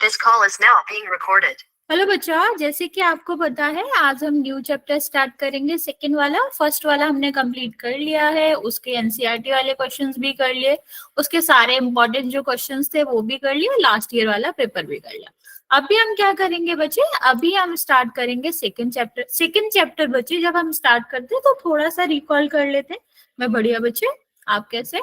This call is now being recorded. Hello बच्चा, जैसे कि आपको पता है आज हम न्यू चैप्टर स्टार्ट करेंगे। सेकंड वाला, फर्स्ट वाला हमने कंप्लीट कर लिया है, उसके एनसीईआरटी वाले क्वेश्चंस भी कर लिए, उसके सारे इंपॉर्टेंट जो क्वेश्चंस थे वो भी कर लिए, लास्ट ईयर वाला पेपर भी कर लिया। अभी हम क्या करेंगे बच्चे, अभी हम स्टार्ट करेंगे सेकंड चैप्टर। सेकंड चैप्टर बच्चे जब हम स्टार्ट करते हैं तो थोड़ा सा रिकॉल कर लेते हैं। मैं बढ़िया बच्चे, आप कैसे?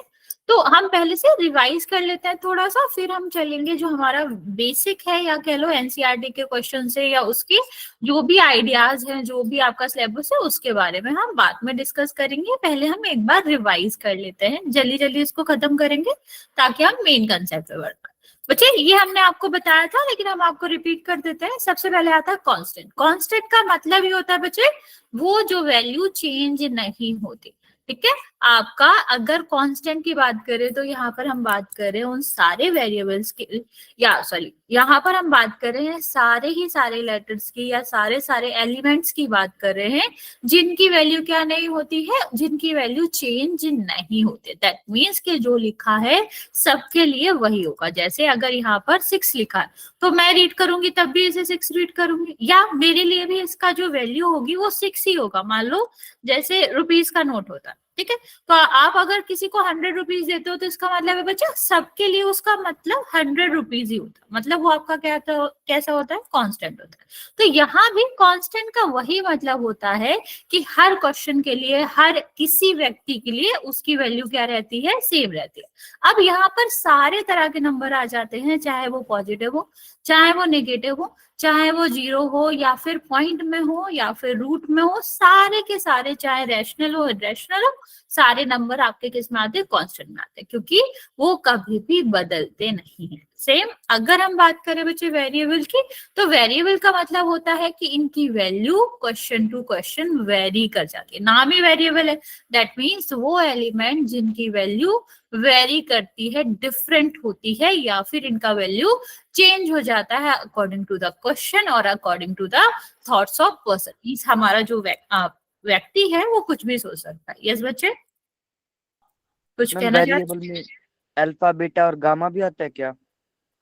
तो हम पहले से रिवाइज कर लेते हैं थोड़ा सा, फिर हम चलेंगे जो हमारा बेसिक है या कह लो एनसीईआरटी के क्वेश्चन से या उसके जो भी आइडियाज हैं, जो भी आपका सिलेबस है उसके बारे में हम बाद में डिस्कस करेंगे। पहले हम एक बार रिवाइज कर लेते हैं, जल्दी जल्दी इसको खत्म करेंगे ताकि हम मेन कंसेप्ट पे बढ़ पाए। बच्चे ये हमने आपको बताया था लेकिन हम आपको रिपीट कर देते हैं। सबसे पहले आता है कांस्टेंट। कांस्टेंट का मतलब ये होता है बच्चे, वो जो वैल्यू चेंज नहीं होती। ठीक है, आपका अगर कांस्टेंट की बात करें तो यहाँ पर हम बात कर रहे हैं उन सारे वेरिएबल्स की, या सॉरी यहाँ पर हम बात कर रहे हैं सारे ही सारे लेटर्स की या सारे सारे एलिमेंट्स की बात कर रहे हैं जिनकी वैल्यू क्या नहीं होती है, जिनकी वैल्यू चेंज नहीं होते। दैट मीन्स कि जो लिखा है सबके लिए वही होगा। जैसे अगर यहाँ पर 6 लिखा है तो मैं रीड करूंगी तब भी इसे 6 रीड करूंगी, या मेरे लिए भी इसका जो वैल्यू होगी वो 6 ही होगा। मान लो जैसे रुपीज का नोट होता है, ठीक है, तो आप अगर किसी को 100 रुपीज देते हो तो इसका मतलब है बच्चा सबके लिए उसका मतलब 100 रुपीज ही होता है। मतलब वो आपका क्या कैसा होता है, कांस्टेंट होता है। तो यहाँ भी कांस्टेंट का वही मतलब होता है कि हर क्वेश्चन के लिए, हर किसी व्यक्ति के लिए उसकी वैल्यू क्या रहती है, सेम रहती है। अब यहाँ पर सारे तरह के नंबर आ जाते हैं, चाहे वो पॉजिटिव हो, चाहे वो नेगेटिव हो, चाहे वो जीरो हो या फिर पॉइंट में हो या फिर रूट में हो, सारे के सारे, चाहे रैशनल हो इरेशनल हो, सारे नंबर आपके किस में आते हैं, कांस्टेंट में आते हैं, क्योंकि वो कभी भी बदलते नहीं है। सेम अगर हम बात करें बच्चे वेरिएबल की, तो वेरिएबल का मतलब होता है कि इनकी value question to question vary कर जाती है। नाम ही वेरिएबल है, दैट मीन्स वो एलिमेंट जिनकी वैल्यू वेरी करती है, डिफरेंट होती है, या फिर इनका वैल्यू चेंज हो जाता है अकॉर्डिंग टू द क्वेश्चन और according to the thoughts of person. हमारा जो व्यक्ति है वो कुछ भी सोच सकता है। यस बच्चे, कुछ मैम कहना वेरिएबल चाहते? में अल्फा बीटा और गामा भी आता है क्या?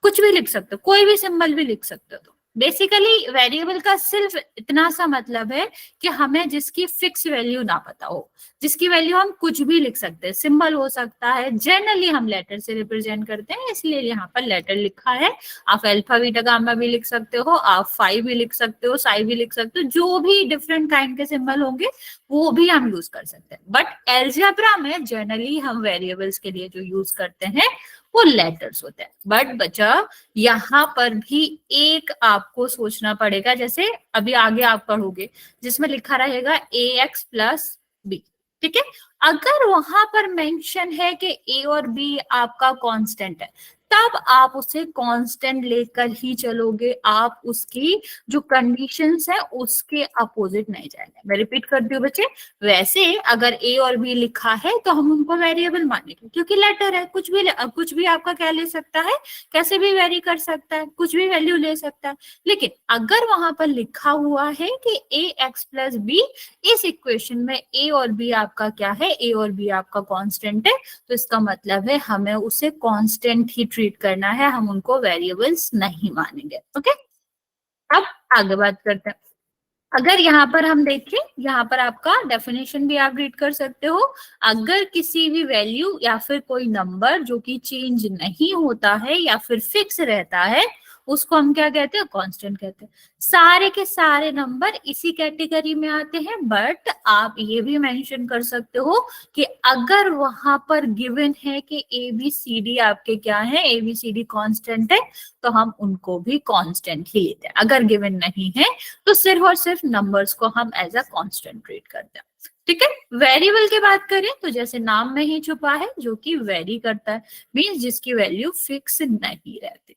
कुछ भी लिख सकते हो, कोई भी सिंबल भी लिख सकते हो। तो बेसिकली वेरिएबल का सिर्फ इतना सा मतलब है कि हमें जिसकी फिक्स वैल्यू ना पता हो, जिसकी वैल्यू हम कुछ भी लिख सकते हैं। सिंबल हो सकता है, जनरली हम लेटर से रिप्रेजेंट करते हैं इसलिए यहाँ पर लेटर लिखा है। आप अल्फा बीटा गामा भी लिख सकते हो, आप फाई भी लिख सकते हो, साई भी लिख सकते हो, जो भी डिफरेंट काइंड के सिंबल होंगे वो भी हम यूज कर सकते हैं। बट एल्जेब्रा में जनरली हम वेरिएबल्स के लिए जो यूज करते हैं वो लेटर्स होते हैं। बट बच्चा यहाँ पर भी एक आपको सोचना पड़ेगा, जैसे अभी आगे आप पढ़ोगे जिसमें लिखा रहेगा ax प्लस बी, ठीक है, अगर वहां पर मेंशन है कि a और b आपका कांस्टेंट है, तब आप उसे कांस्टेंट लेकर ही चलोगे, आप उसकी जो कंडीशंस है उसके अपोजिट नहीं जाएंगे। मैं रिपीट करती हूँ बच्चे, वैसे अगर a और b लिखा है तो हम उनको वेरिएबल मानेंगे क्योंकि लेटर है, कुछ भी आपका क्या ले सकता है, कैसे भी वेरी कर सकता है, कुछ भी वैल्यू ले सकता है। लेकिन अगर वहां पर लिखा हुआ है कि ax प्लस बी, इस इक्वेशन में a और b आपका क्या है, a और b आपका कांस्टेंट है, तो इसका मतलब है हमें उसे कांस्टेंट ही ट्रीट करना है, हम उनको वेरिएबल्स नहीं मानेंगे। ओके, अब आगे बात करते हैं। अगर यहाँ पर हम देखें, यहाँ पर आपका डेफिनेशन भी आप रीड कर सकते हो। अगर किसी भी वैल्यू या फिर कोई नंबर जो कि चेंज नहीं होता है या फिर फिक्स रहता है, उसको हम क्या कहते हैं, कांस्टेंट कहते हैं। सारे के सारे नंबर इसी कैटेगरी में आते हैं। बट आप ये भी मेंशन कर सकते हो कि अगर वहां पर गिवन है कि ABCD आपके क्या है, ABCD कांस्टेंट है, तो हम उनको भी कांस्टेंट ही लेते हैं। अगर गिवन नहीं है तो सिर्फ और सिर्फ नंबर्स को हम एज अ कांस्टेंट ट्रीट करते हैं। ठीक है, वेरिएबल की बात करें तो जैसे नाम में ही छुपा है, जो कि वेरी करता है, मींस जिसकी वैल्यू फिक्स नहीं रहती।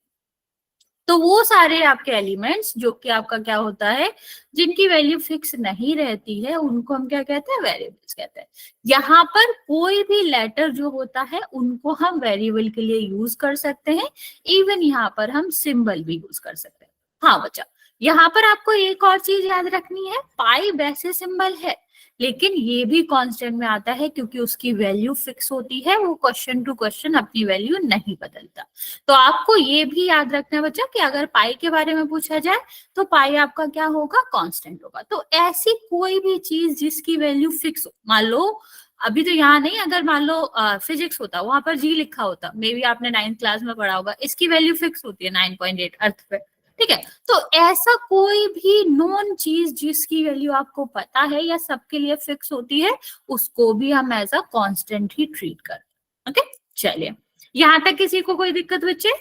तो वो सारे आपके एलिमेंट्स जो कि आपका क्या होता है, जिनकी वैल्यू फिक्स नहीं रहती है, उनको हम क्या कहते हैं, वेरिएबल्स कहते हैं। यहाँ पर कोई भी लेटर जो होता है उनको हम वेरिएबल के लिए यूज कर सकते हैं। इवन यहाँ पर हम सिंबल भी यूज कर सकते हैं। हाँ बच्चा, यहाँ पर आपको एक और चीज याद रखनी है, पाई वैसे सिंबल है लेकिन ये भी कांस्टेंट में आता है क्योंकि उसकी वैल्यू फिक्स होती है, वो क्वेश्चन टू क्वेश्चन अपनी वैल्यू नहीं बदलता। तो आपको ये भी याद रखना है बच्चा कि अगर पाई के बारे में पूछा जाए तो पाई आपका क्या होगा, कांस्टेंट होगा। तो ऐसी कोई भी चीज जिसकी वैल्यू फिक्स हो, मान लो अभी तो यहाँ नहीं, अगर मान लो फिजिक्स होता, वहां पर जी लिखा होता, मे बी आपने 9th क्लास में पढ़ा होगा, इसकी वैल्यू फिक्स होती है 9.8 अर्थ पे, ठीक है। तो ऐसा कोई भी नॉन चीज जिसकी वैल्यू आपको पता है या सबके लिए फिक्स होती है, उसको भी हम एज अ कांस्टेंट ही ट्रीट करते हैं। ओके, चलिए यहां तक किसी को कोई दिक्कत बच्चे?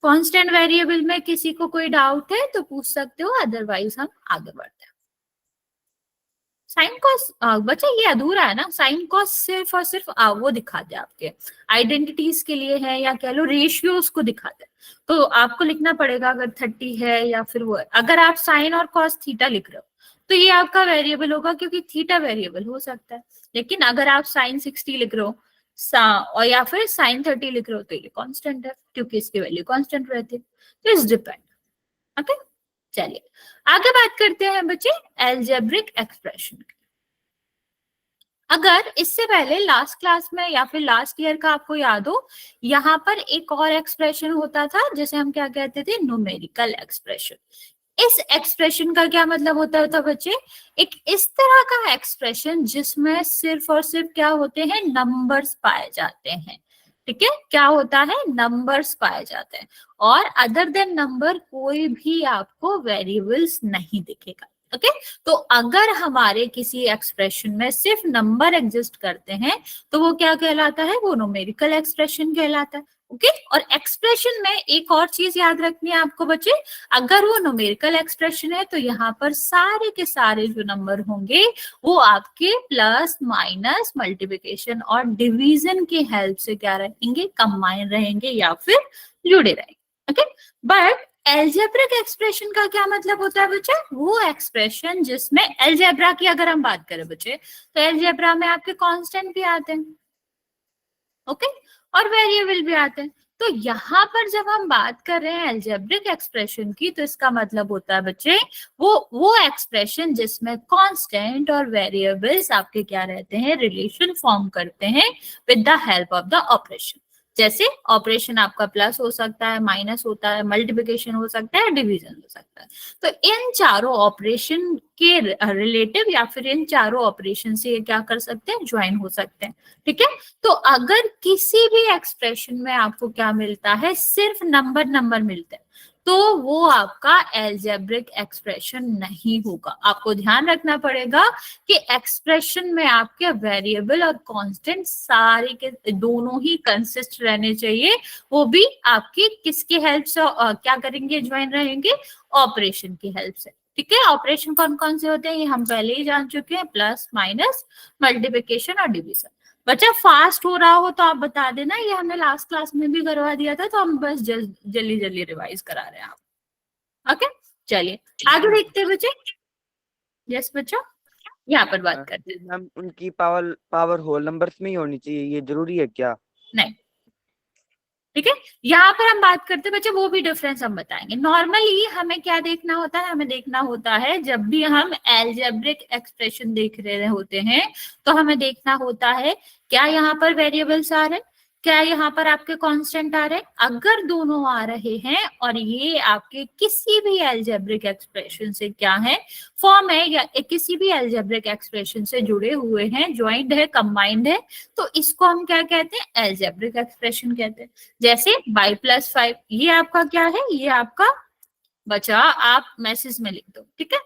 कांस्टेंट वेरिएबल में किसी को कोई डाउट है तो पूछ सकते हो, अदरवाइज हम आगे बढ़ते हैं। साइन कॉस बच्चा ये अधूरा है ना, साइन कॉस सिर्फ और सिर्फ वो दिखाते हैं आपके आइडेंटिटीज के लिए है, या कह लो रेशियोज को दिखाते हैं। तो आपको लिखना पड़ेगा अगर 30 है या फिर वो है। अगर आप साइन और कॉस थीटा लिख रहे हो तो ये आपका वेरिएबल होगा क्योंकि थीटा वेरिएबल हो सकता है। लेकिन अगर आप साइन 60 लिख रहे हो और या फिर साइन 30 लिख रहे हो तो ये कांस्टेंट है क्योंकि इसकी वैल्यू कांस्टेंट रहती है। तो इट्स डिपेंड। ओके, चलिए आगे बात करते हैं बच्चे एल्जेब्रिक एक्सप्रेशन की। अगर इससे पहले लास्ट क्लास में या फिर लास्ट ईयर का आपको याद हो, यहाँ पर एक और एक्सप्रेशन होता था जिसे हम क्या कहते थे, न्यूमेरिकल एक्सप्रेशन। इस एक्सप्रेशन का क्या मतलब होता था बच्चे, एक इस तरह का एक्सप्रेशन जिसमें सिर्फ और सिर्फ क्या होते हैं, नंबर्स पाए जाते हैं। ठीक है, क्या होता है, नंबर्स पाए जाते हैं और अदर देन नंबर कोई भी आपको वेरिएबल्स नहीं दिखेगा। ओके, तो अगर हमारे किसी एक्सप्रेशन में सिर्फ नंबर एग्जिस्ट करते हैं तो वो क्या कहलाता है, वो न्यूमेरिकल एक्सप्रेशन कहलाता है। ओके, और एक्सप्रेशन में एक और चीज याद रखनी है आपको बच्चे, अगर वो न्यूमेरिकल एक्सप्रेशन है तो यहाँ पर सारे के सारे जो नंबर होंगे वो आपके प्लस माइनस मल्टीप्लिकेशन और डिवीजन की हेल्प से क्या रहेंगे, कंबाइन रहेंगे या फिर जुड़े रहेंगे। ओके, बट एल्जेब्रिक एक्सप्रेशन का क्या मतलब होता है बच्चे, वो एक्सप्रेशन जिसमें एल्जेब्रा की अगर हम बात करें बच्चे तो एल्जेब्रा में आपके कांस्टेंट भी आते हैं, ओके, और वेरिएबल भी आते हैं। तो यहाँ पर जब हम बात कर रहे हैं एल्जेब्रिक एक्सप्रेशन की तो इसका मतलब होता है बच्चे वो एक्सप्रेशन जिसमें कांस्टेंट और वेरिएबल्स आपके क्या रहते हैं, रिलेशन फॉर्म करते हैं with the help of the operation. जैसे ऑपरेशन आपका प्लस हो सकता है, माइनस होता है, मल्टीप्लिकेशन हो सकता है, डिवीजन हो सकता है। तो इन चारों ऑपरेशन के रिलेटिव या फिर इन चारों ऑपरेशन से ये क्या कर सकते हैं, ज्वाइन हो सकते हैं। ठीक है, तो अगर किसी भी एक्सप्रेशन में आपको क्या मिलता है, सिर्फ नंबर नंबर मिलते हैं तो वो आपका एल्जेब्रिक एक्सप्रेशन नहीं होगा। आपको ध्यान रखना पड़ेगा कि एक्सप्रेशन में आपके वेरिएबल और कांस्टेंट सारे के दोनों ही कंसिस्ट रहने चाहिए, वो भी आपकी किसकी हेल्प से क्या करेंगे, ज्वाइन रहेंगे, ऑपरेशन की हेल्प से। ठीक है, ऑपरेशन कौन कौन से होते हैं ये हम पहले ही जान चुके हैं, प्लस माइनस मल्टीप्लिकेशन और डिवीजन। बच्चा फास्ट हो रहा हो तो आप बता देना, ये हमने लास्ट क्लास में भी करवा दिया था, तो हम बस जल्दी जल्दी रिवाइज करा रहे हैं आप। ओके, चलिए आगे देखते हैं बच्चे। यस बच्चा, यहाँ पर बात करते हैं। हम उनकी पावर होल नंबर्स में ही होनी चाहिए, ये जरूरी है क्या? नहीं, ठीक है, यहाँ पर हम बात करते हैं बच्चे, वो भी डिफरेंस हम बताएंगे। नॉर्मली हमें क्या देखना होता है, हमें देखना होता है जब भी हम एल्जेब्रिक एक्सप्रेशन देख रहे होते हैं तो हमें देखना होता है क्या यहाँ पर वेरिएबल्स आ रहे हैं, क्या यहाँ पर आपके कांस्टेंट आ रहे हैं। अगर दोनों आ रहे हैं और ये आपके किसी भी एल्जेब्रिक एक्सप्रेशन से क्या है, फॉर्म है, या किसी भी एल्जेब्रिक एक्सप्रेशन से जुड़े हुए हैं, ज्वाइंट है, कंबाइंड है, तो इसको हम क्या कहते हैं, एल्जेब्रिक एक्सप्रेशन कहते हैं। जैसे y + 5, ये आपका क्या है, ये आपका बचा, आप मैसेज में लिख दो। ठीक है,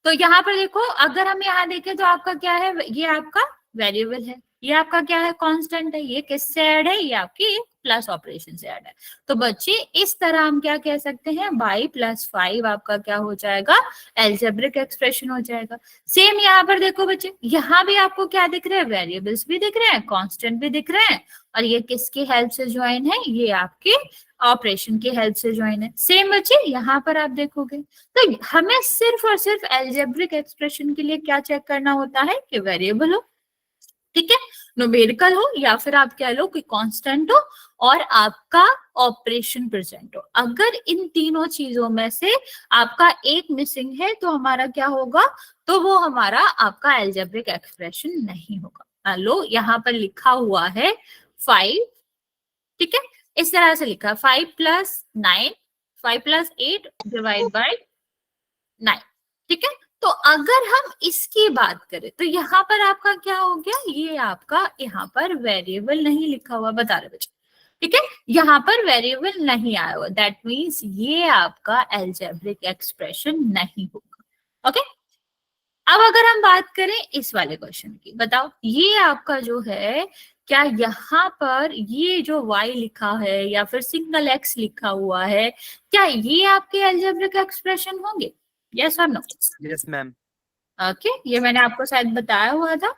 तो यहाँ पर देखो, अगर हम यहाँ देखें तो आपका क्या है, ये आपका वेरिएबल है, ये आपका क्या है, कांस्टेंट है। ये किससे ऐड है, ये आपकी प्लस ऑपरेशन से ऐड है। तो बच्चे इस तरह हम क्या कह सकते हैं, y + 5 आपका क्या हो जाएगा, एल्जेब्रिक एक्सप्रेशन हो जाएगा। सेम यहाँ पर देखो बच्चे, यहाँ भी आपको क्या दिख रहा है, वेरिएबल्स भी दिख रहे हैं, कांस्टेंट भी दिख रहे हैं, और ये किसकी हेल्प से ज्वाइन है, ये आपके ऑपरेशन की हेल्प से ज्वाइन है। सेम बच्चे यहाँ पर आप देखोगे तो हमें सिर्फ और सिर्फ एल्जेब्रिक एक्सप्रेशन के लिए क्या चेक करना होता है कि वेरिएबल हो, ठीक है, न्यूमेरिकल हो, या फिर आप कह लो कि कांस्टेंट हो, और आपका ऑपरेशन प्रेजेंट हो। अगर इन तीनों चीजों में से आपका एक मिसिंग है तो हमारा क्या होगा, तो वो हमारा आपका एल्जेब्रिक एक्सप्रेशन नहीं होगा। मान लो यहाँ पर लिखा हुआ है 5, ठीक है, इस तरह से लिखा 5 + 9, 5 + 8 डिवाइड बाय 9, ठीक है। तो अगर हम इसकी बात करें तो यहाँ पर आपका क्या हो गया, ये आपका यहाँ पर वेरिएबल नहीं लिखा हुआ, बता रहे बच्चे, ठीक है, यहाँ पर वेरिएबल नहीं आया हुआ, दैट मीन्स ये आपका एल्जेब्रिक एक्सप्रेशन नहीं होगा। ओके, अब अगर हम बात करें इस वाले क्वेश्चन की, बताओ ये आपका जो है, क्या यहाँ पर ये जो y लिखा है या फिर सिंगल x लिखा हुआ है, क्या ये आपके एल्जेब्रिक एक्सप्रेशन होंगे, यस और नो? Yes ma'am. ओके, ये मैंने आपको शायद बताया हुआ था,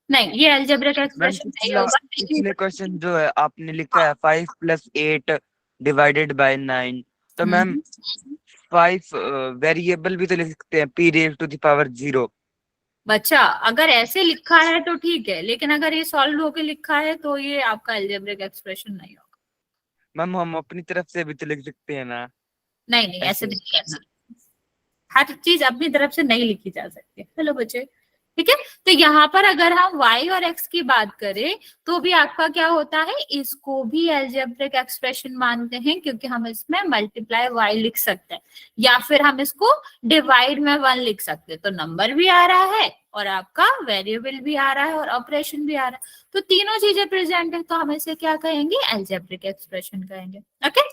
नहीं ये एल्जेब्रिक एक्सप्रेशन नहीं होगा। पिछले क्वेश्चन जो है आपने लिखा है 5 + 8 डिवाइडेड बाय 9, तो मैम 5 वेरिएबल भी तो लिख सकते हैं, p⁻⁴। बच्चा अगर ऐसे लिखा है तो ठीक है, लेकिन अगर ये सॉल्व होके लिखा है तो ये आपका एल्जेब्रिक एक्सप्रेशन नहीं होगा। मैम हम अपनी तरफ से भी तो लिख सकते हैं ना। नहीं नहीं, ऐसे ऐसे। नहीं करना, हर चीज अपनी तरफ से नहीं लिखी जा सकती। हेलो बच्चे, ठीक है, तो यहाँ पर अगर हम y और x की बात करें तो भी आपका क्या होता है, इसको भी एल्जेब्रिक एक्सप्रेशन मानते हैं, क्योंकि हम इसमें मल्टीप्लाई y लिख सकते हैं या फिर हम इसको डिवाइड में 1 लिख सकते हैं, तो नंबर भी आ रहा है और आपका वेरिएबल भी आ रहा है और ऑपरेशन भी आ रहा है, तो तीनों चीजें प्रेजेंट है, तो हम इसे क्या कहेंगे, एल्जेब्रिक एक्सप्रेशन कहेंगे। ओके,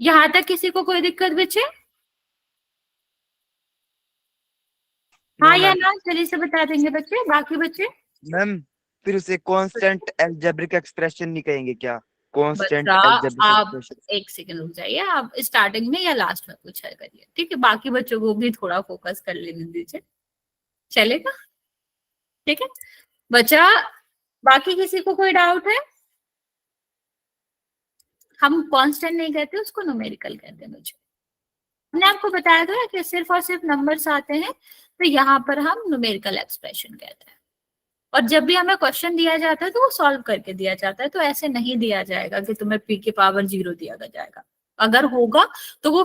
यहाँ तक किसी को कोई दिक्कत बच्चे? हाँ या ना, जल्दी से बता देंगे बच्चे, बाकी बच्चे? मैम फिर उसे कांस्टेंट एल्जेब्रिक एक्सप्रेशन नहीं कहेंगे क्या? कांस्टेंट बच्चा एल्जेब्रिक आप एक्सप्रेशन। एक सेकंड रुक जाइए, आप स्टार्टिंग में या लास्ट में कुछ है करिए, ठीक है, बाकी बच्चों को भी थोड़ा फोकस कर लेने दीजिए, चलेगा? ठीक है बच्चा, बाकी किसी को कोई डाउट है? हम कांस्टेंट नहीं कहते, उसको न्यूमेरिकल कहते हैं बच्चे। मैंने आपको बताया था कि सिर्फ और सिर्फ नंबर्स आते हैं तो यहाँ पर हम न्यूमेरिकल एक्सप्रेशन कहते हैं, और जब भी हमें क्वेश्चन दिया जाता है तो वो सॉल्व करके दिया जाता है, तो ऐसे नहीं दिया जाएगा कि तुम्हें p⁻0 दिया जाएगा, अगर होगा तो वो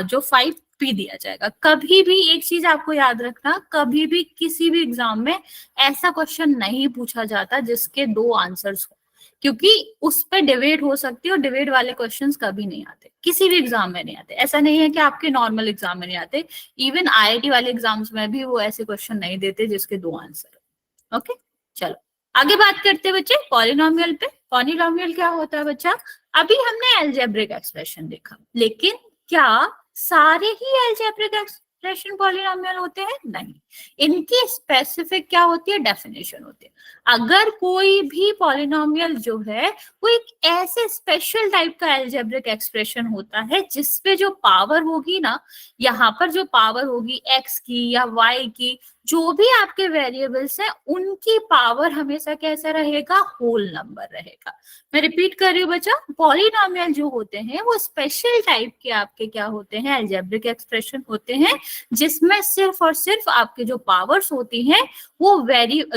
जो 5p दिया जाएगा। कभी भी एक चीज आपको याद रखना, कभी भी किसी भी एग्जाम में ऐसा क्वेश्चन नहीं पूछा जाता जिसके 2 आंसर्स हो, क्योंकि उस पर डिबेट हो सकती है, और डिबेट वाले क्वेश्चंस कभी नहीं आते, किसी भी एग्जाम में नहीं आते। ऐसा नहीं है कि आपके नॉर्मल एग्जाम में नहीं आते, इवन IIT वाले एग्जाम्स में भी वो ऐसे क्वेश्चन नहीं देते जिसके 2 आंसर। ओके, चलो आगे बात करते हैं बच्चे पॉलिनोमियल पे। पॉलिनोमियल क्या होता है बच्चा, अभी हमने एल्जेब्रिक एक्सप्रेशन देखा, लेकिन क्या सारे ही एल्जेब्रिक एक्सप्रेशन पॉलिनोमियल होते हैं? नहीं, इनकी स्पेसिफिक क्या होती है, डेफिनेशन होती है। अगर कोई भी पॉलिनोमियल जो है वो एक ऐसे स्पेशल टाइप का एल्जेब्रिक एक्सप्रेशन होता है जिसपे जो पावर होगी ना, यहाँ पर जो पावर होगी x की या y की, जो भी आपके वेरिएबल्स हैं उनकी पावर हमेशा कैसा रहेगा, होल नंबर रहेगा। मैं रिपीट कर रही हूँ बच्चा, पॉलिनोमियल जो होते हैं वो स्पेशल टाइप के आपके क्या होते हैं, एल्जेब्रिक एक्सप्रेशन होते हैं, जिसमें सिर्फ और सिर्फ आपके जो पावर्स होती हैं वो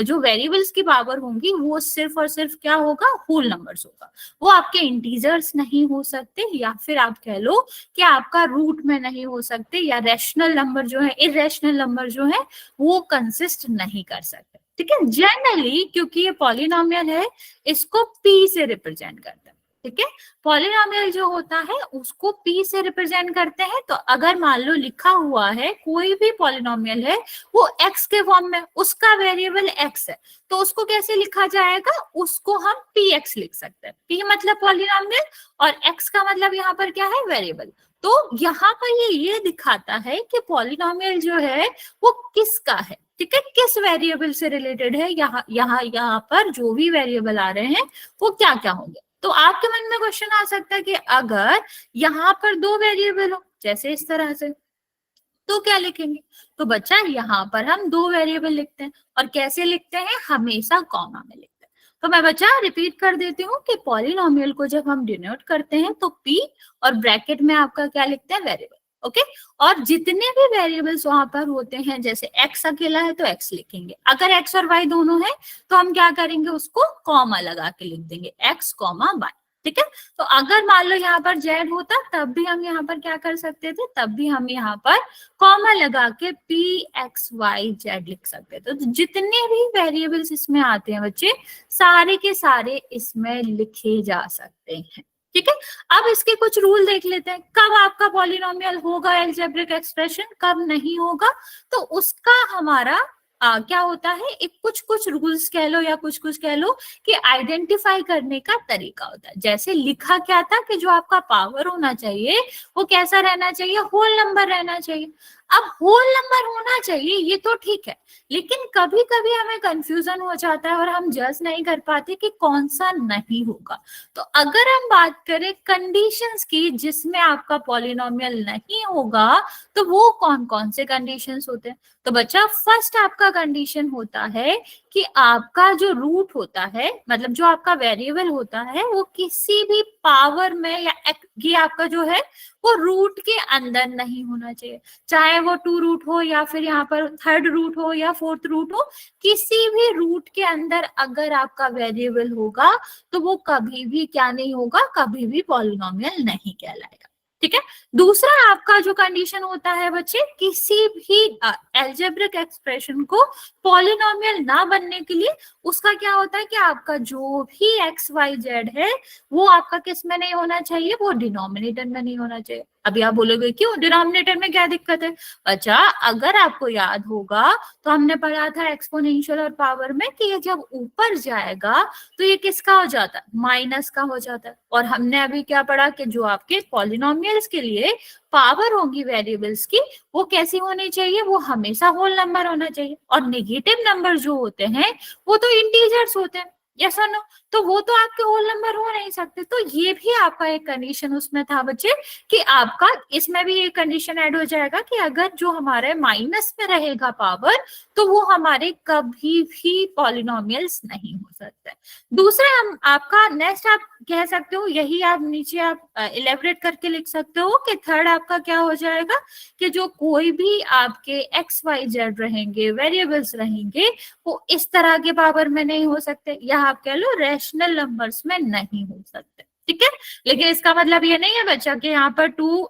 जो वेरिएबल्स की पावर होंगी वो सिर्फ और सिर्फ क्या होगा, होल नंबर्स होगा। वो आपके इंटीजर्स नहीं हो सकते, या फिर आप कह लो कि आपका रूट में नहीं हो सकते, या रैशनल नंबर जो है, इरेशनल नंबर जो है वो कंसिस्ट नहीं कर सकते। ठीक है, जनरली क्योंकि ये पॉलिनोमियल है इसको p से रिप्रेजेंट करते हैं। ठीक है, पॉलिनोमियल जो होता है उसको p से रिप्रेजेंट करते हैं, तो अगर मान लो लिखा हुआ है कोई भी पॉलिनोमियल है वो x के फॉर्म में, उसका वेरिएबल x है, तो उसको कैसे लिखा जाएगा, उसको हम px लिख सकते हैं। p मतलब पॉलिनोमियल और x का मतलब यहाँ पर क्या है, वेरिएबल। तो यहाँ पर ये दिखाता है कि पॉलिनोमियल जो है वो किसका है, ठीक है, किस वेरिएबल से रिलेटेड है। यहाँ पर जो भी वेरिएबल आ रहे हैं वो क्या क्या होंगे। तो आपके मन में क्वेश्चन आ सकता है कि अगर यहाँ पर 2 वेरिएबल हो, जैसे इस तरह से, तो क्या लिखेंगे। तो बच्चा यहाँ पर हम 2 वेरिएबल लिखते हैं, और कैसे लिखते हैं, हमेशा कॉमा में लिखते हैं। तो मैं बच्चा रिपीट कर देती हूँ कि पॉलिनोमियल को जब हम डिनोट करते हैं तो p और ब्रैकेट में आपका क्या लिखते हैं, वेरिएबल। ओके। और जितने भी वेरिएबल्स वहां पर होते हैं, जैसे x अकेला है तो x लिखेंगे, अगर x और y दोनों है तो हम क्या करेंगे, उसको कॉमा लगा के लिख देंगे, x कॉमा y। ठीक है। तो अगर मान लो यहाँ पर z होता तब भी हम यहाँ पर क्या कर सकते थे, तब भी हम यहाँ पर कॉमा लगा के p x y z लिख सकते थे। तो जितने भी वेरिएबल्स इसमें आते हैं बच्चे, सारे के सारे इसमें लिखे जा सकते हैं। ठीक है। अब इसके कुछ रूल देख लेते हैं, कब आपका पॉलिनोमियल होगा अलजेब्रिक एक्सप्रेशन, कब नहीं होगा। तो उसका हमारा क्या होता है, एक कुछ कुछ रूल्स कह लो या कुछ कुछ कह लो कि आइडेंटिफाई करने का तरीका होता है। जैसे लिखा क्या था कि जो आपका पावर होना चाहिए वो कैसा रहना चाहिए, होल नंबर रहना चाहिए। अब होल नंबर होना चाहिए ये तो ठीक है, लेकिन कभी कभी हमें कंफ्यूजन हो जाता है और हम जज नहीं कर पाते कि कौन सा नहीं होगा। तो अगर हम बात करें कंडीशंस की जिसमें आपका पॉलिनोमियल नहीं होगा, तो वो कौन कौन से कंडीशंस होते हैं। तो बच्चा फर्स्ट आपका कंडीशन होता है कि आपका जो रूट होता है, मतलब जो आपका वेरिएबल होता है, वो किसी भी पावर में या ये आपका जो है वो रूट के अंदर नहीं होना चाहिए। चाहे वो 2 रूट हो या फिर यहाँ पर 3rd रूट हो या 4th रूट हो, किसी भी रूट के अंदर अगर आपका वेरिएबल होगा तो वो कभी भी क्या नहीं होगा, कभी भी पॉलिनोमियल नहीं कहलाएगा। ठीक है। दूसरा आपका जो कंडीशन होता है बच्चे, किसी भी अलजेब्रिक एक्सप्रेशन को पॉलिनोमियल ना बनने के लिए उसका क्या होता है कि आपका जो भी एक्स वाई जेड है वो आपका किस में नहीं होना चाहिए, वो डिनोमिनेटर में नहीं होना चाहिए। अभी आप बोलोगे क्यों, डिनोमिनेटर में क्या दिक्कत है। अच्छा, अगर आपको याद होगा तो हमने पढ़ा था एक्सपोनेंशियल और पावर में कि ये जब ऊपर जाएगा तो ये किसका हो जाता है, माइनस का हो जाता है। और हमने अभी क्या पढ़ा कि जो आपके पॉलिनोमियल्स के लिए पावर होगी वेरिएबल्स की, वो कैसी होनी चाहिए, वो हमेशा होल नंबर होना चाहिए। और नेगेटिव नंबर जो होते हैं वो तो इंटीजर्स होते हैं, यस और नो, तो वो तो आपके होल नंबर हो नहीं सकते। तो ये भी आपका एक कंडीशन उसमें था बच्चे कि आपका इसमें भी एक कंडीशन ऐड हो जाएगा कि अगर जो हमारे माइनस में रहेगा पावर तो वो हमारे कभी भी पॉलिनोमियल्स नहीं हो सकते। दूसरा हम आपका नेक्स्ट आप कह सकते हो, यही आप नीचे आप इलेबरेट करके लिख सकते हो कि थर्ड आपका क्या हो जाएगा कि जो कोई भी आपके एक्स वाई जेड रहेंगे, वेरिएबल्स रहेंगे, वो इस तरह के पावर में नहीं हो सकते, या आप कह लो रैशनल नंबर्स में नहीं हो सकते। ठीक है। लेकिन इसका मतलब ये नहीं है बच्चा कि यहाँ पर 2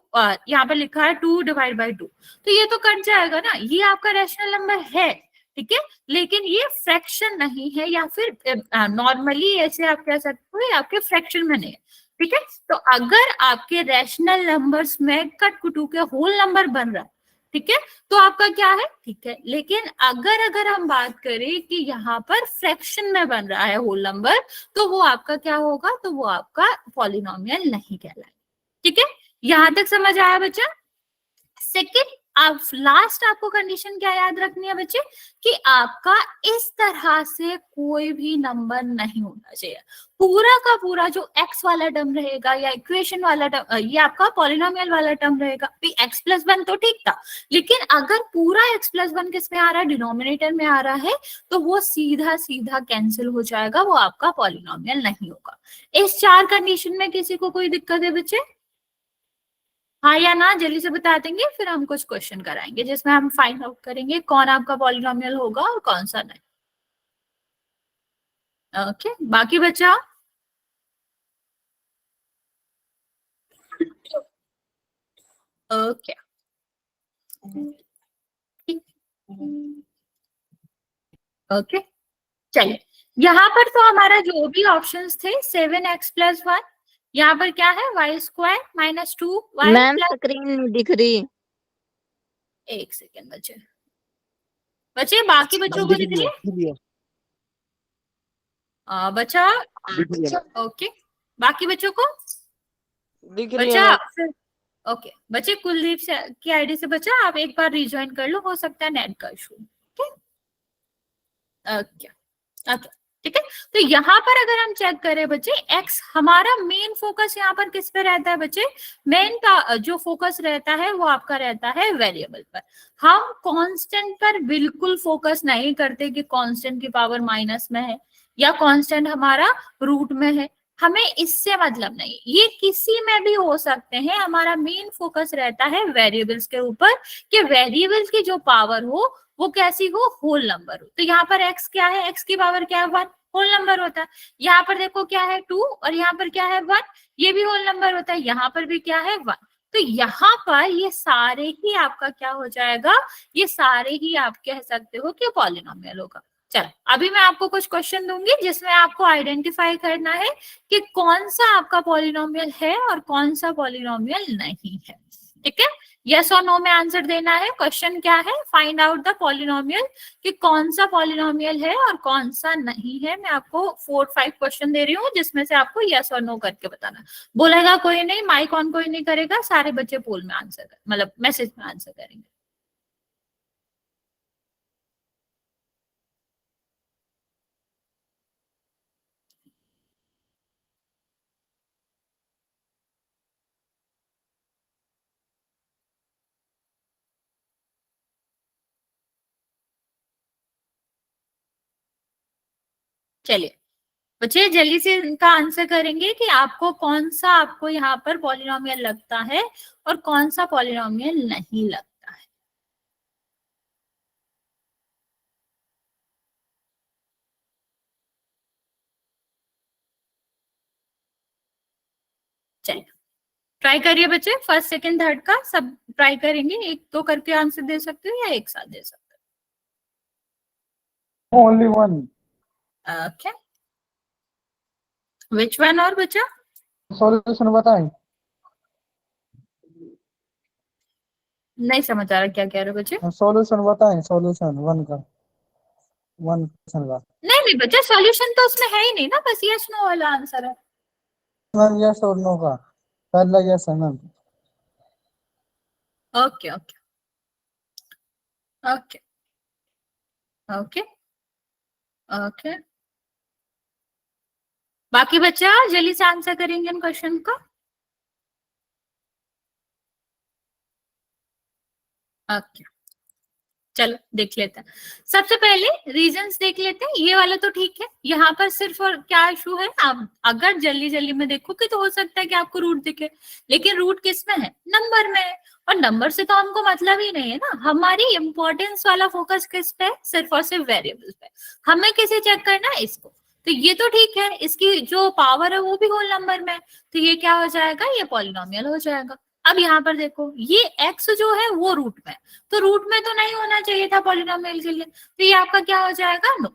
यहाँ पर लिखा है 2 डिवाइड बाई 2, तो ये तो कट जाएगा ना, ये आपका रैशनल नंबर है। ठीक है। लेकिन ये फ्रैक्शन नहीं है, या फिर नॉर्मली ऐसे आप कह सकते हो आपके फ्रैक्शन में नहीं है। ठीक है। तो अगर आपके रैशनल नंबर्स में कट कुटू के होल नंबर बन रहा है, ठीक है, तो आपका क्या है, ठीक है। लेकिन अगर हम बात करें कि यहाँ पर फ्रैक्शन में बन रहा है होल नंबर, तो वो आपका क्या होगा, तो वो आपका पॉलिनोमियल नहीं कहलाएगा। ठीक है। यहां तक समझ आया बच्चा। सेकेंड, आप लास्ट आपको कंडीशन क्या याद रखनी है बच्चे, कि आपका इस तरह से कोई भी नंबर नहीं होना चाहिए। पूरा का पूरा जो x वाला टर्म रहेगा या इक्वेशन वाला टर्म, ये आपका पॉलिनोमियल वाला टर्म रहेगा। x प्लस 1 तो ठीक था, लेकिन अगर पूरा x प्लस 1 किस में आ रहा है, डिनोमिनेटर में आ रहा है, तो वो सीधा सीधा कैंसिल हो जाएगा, वो आपका पॉलिनोमियल नहीं होगा। इस 4 कंडीशन में किसी को कोई दिक्कत है बच्चे, हाँ या ना, जल्दी से बता देंगे, फिर हम कुछ क्वेश्चन कराएंगे जिसमें हम फाइंड आउट करेंगे कौन आपका पॉलिनोमियल होगा और कौन सा नहीं। ओके, बाकी बच्चा ओके ओके चलिए, यहाँ पर तो हमारा जो भी ऑप्शंस थे 7x प्लस 1, यहाँ पर क्या है y square minus 2y ma'am plus, screen नहीं दिख रही। एक सेकेंड बच्चे, बाकी बच्चों को दिख रही है बच्चा, ओके, बाकी बच्चों को दिख रही बच्चा है। ओके बच्चे, कुलदीप से की आईडी से बच्चा आप एक बार रिज्वाइन कर लो, हो सकता है नेट का इशू। ओके ओके ठीक है। तो यहाँ पर अगर हम चेक करें बच्चे, x हमारा मेन फोकस यहाँ पर किस पे रहता है बच्चे, मेन जो फोकस रहता है वो आपका रहता है वेरिएबल पर। हम कांस्टेंट पर बिल्कुल फोकस नहीं करते कि कांस्टेंट की पावर माइनस में है या कांस्टेंट हमारा रूट में है, हमें इससे मतलब नहीं, ये किसी में भी हो सकते हैं। हमारा मेन फोकस रहता है वेरिएबल्स के ऊपर, कि वेरिएबल्स की जो पावर हो वो कैसी हो, होल नंबर हो। तो यहाँ पर एक्स क्या है, एक्स की पावर क्या है, 1, होल नंबर होता है। यहाँ पर देखो क्या है, 2, और यहाँ पर क्या है, 1, ये भी होल नंबर होता है। यहाँ पर भी क्या है, 1। तो यहाँ पर ये सारे ही आपका क्या हो जाएगा, ये सारे ही आप कह सकते हो कि पॉलिनोमियल होगा। चलो अभी मैं आपको कुछ क्वेश्चन दूंगी जिसमें आपको आइडेंटिफाई करना है कि कौन सा आपका पॉलिनोमियल है और कौन सा पॉलिनोमियल नहीं है। ठीक है, यस और नो में आंसर देना है। क्वेश्चन क्या है, फाइंड आउट द पॉलिनोमियल, कि कौन सा पॉलिनोमियल है और कौन सा नहीं है। मैं आपको 4-5 क्वेश्चन दे रही हूँ जिसमें से आपको यस और नो करके बताना। बोलेगा कोई नहीं, माइक ऑन कोई नहीं करेगा, सारे बच्चे पोल में आंसर मतलब मैसेज में आंसर करेंगे। चलिए बच्चे जल्दी से इनका आंसर करेंगे कि आपको कौन सा आपको यहाँ पर पॉलिनोमियल लगता है और कौन सा पॉलिनोमियल नहीं लगता है। चलिए ट्राई करिए बच्चे, फर्स्ट सेकंड थर्ड का सब ट्राई करेंगे। एक दो करके आंसर दे सकते हो या एक साथ दे सकते Only one. हो। ओके, विच वन और बच्चा? सॉल्यूशन बताएं। नहीं समझ आ रहा क्या कह रहे हो बच्चे। सॉल्यूशन बताएं, सॉल्यूशन वन का, वन क्वेश्चन का। नहीं नहीं बच्चा, सॉल्यूशन तो उसमें है ही नहीं ना, बस यस नो वाला आंसर है। मैम यस और नो का पहला यस है ma'am. Okay okay okay okay okay, बाकी बच्चा जल्दी से आंसर करेंगे इन क्वेश्चन का। ओके चलो देख लेते हैं। सबसे पहले रीजंस देख लेते हैं। ये वाला तो ठीक है, यहाँ पर सिर्फ और क्या इशू है, आप अगर जल्दी जल्दी में देखोगे तो हो सकता है कि आपको रूट दिखे, लेकिन रूट किस में है, नंबर में है। और नंबर से तो हमको मतलब ही नहीं है ना, हमारी इंपॉर्टेंस वाला फोकस किस पे है, सिर्फ और सिर्फ वेरिएबल पे। हमें किसे चेक करना है, इसको। तो ये तो ठीक है, इसकी जो पावर है वो भी होल नंबर में है, तो ये क्या हो जाएगा, ये पॉलिनोमियल हो जाएगा। अब यहाँ पर देखो ये x जो है वो रूट में, तो रूट में तो नहीं होना चाहिए था पॉलिनोमियल के लिए, तो ये आपका क्या हो जाएगा, नो।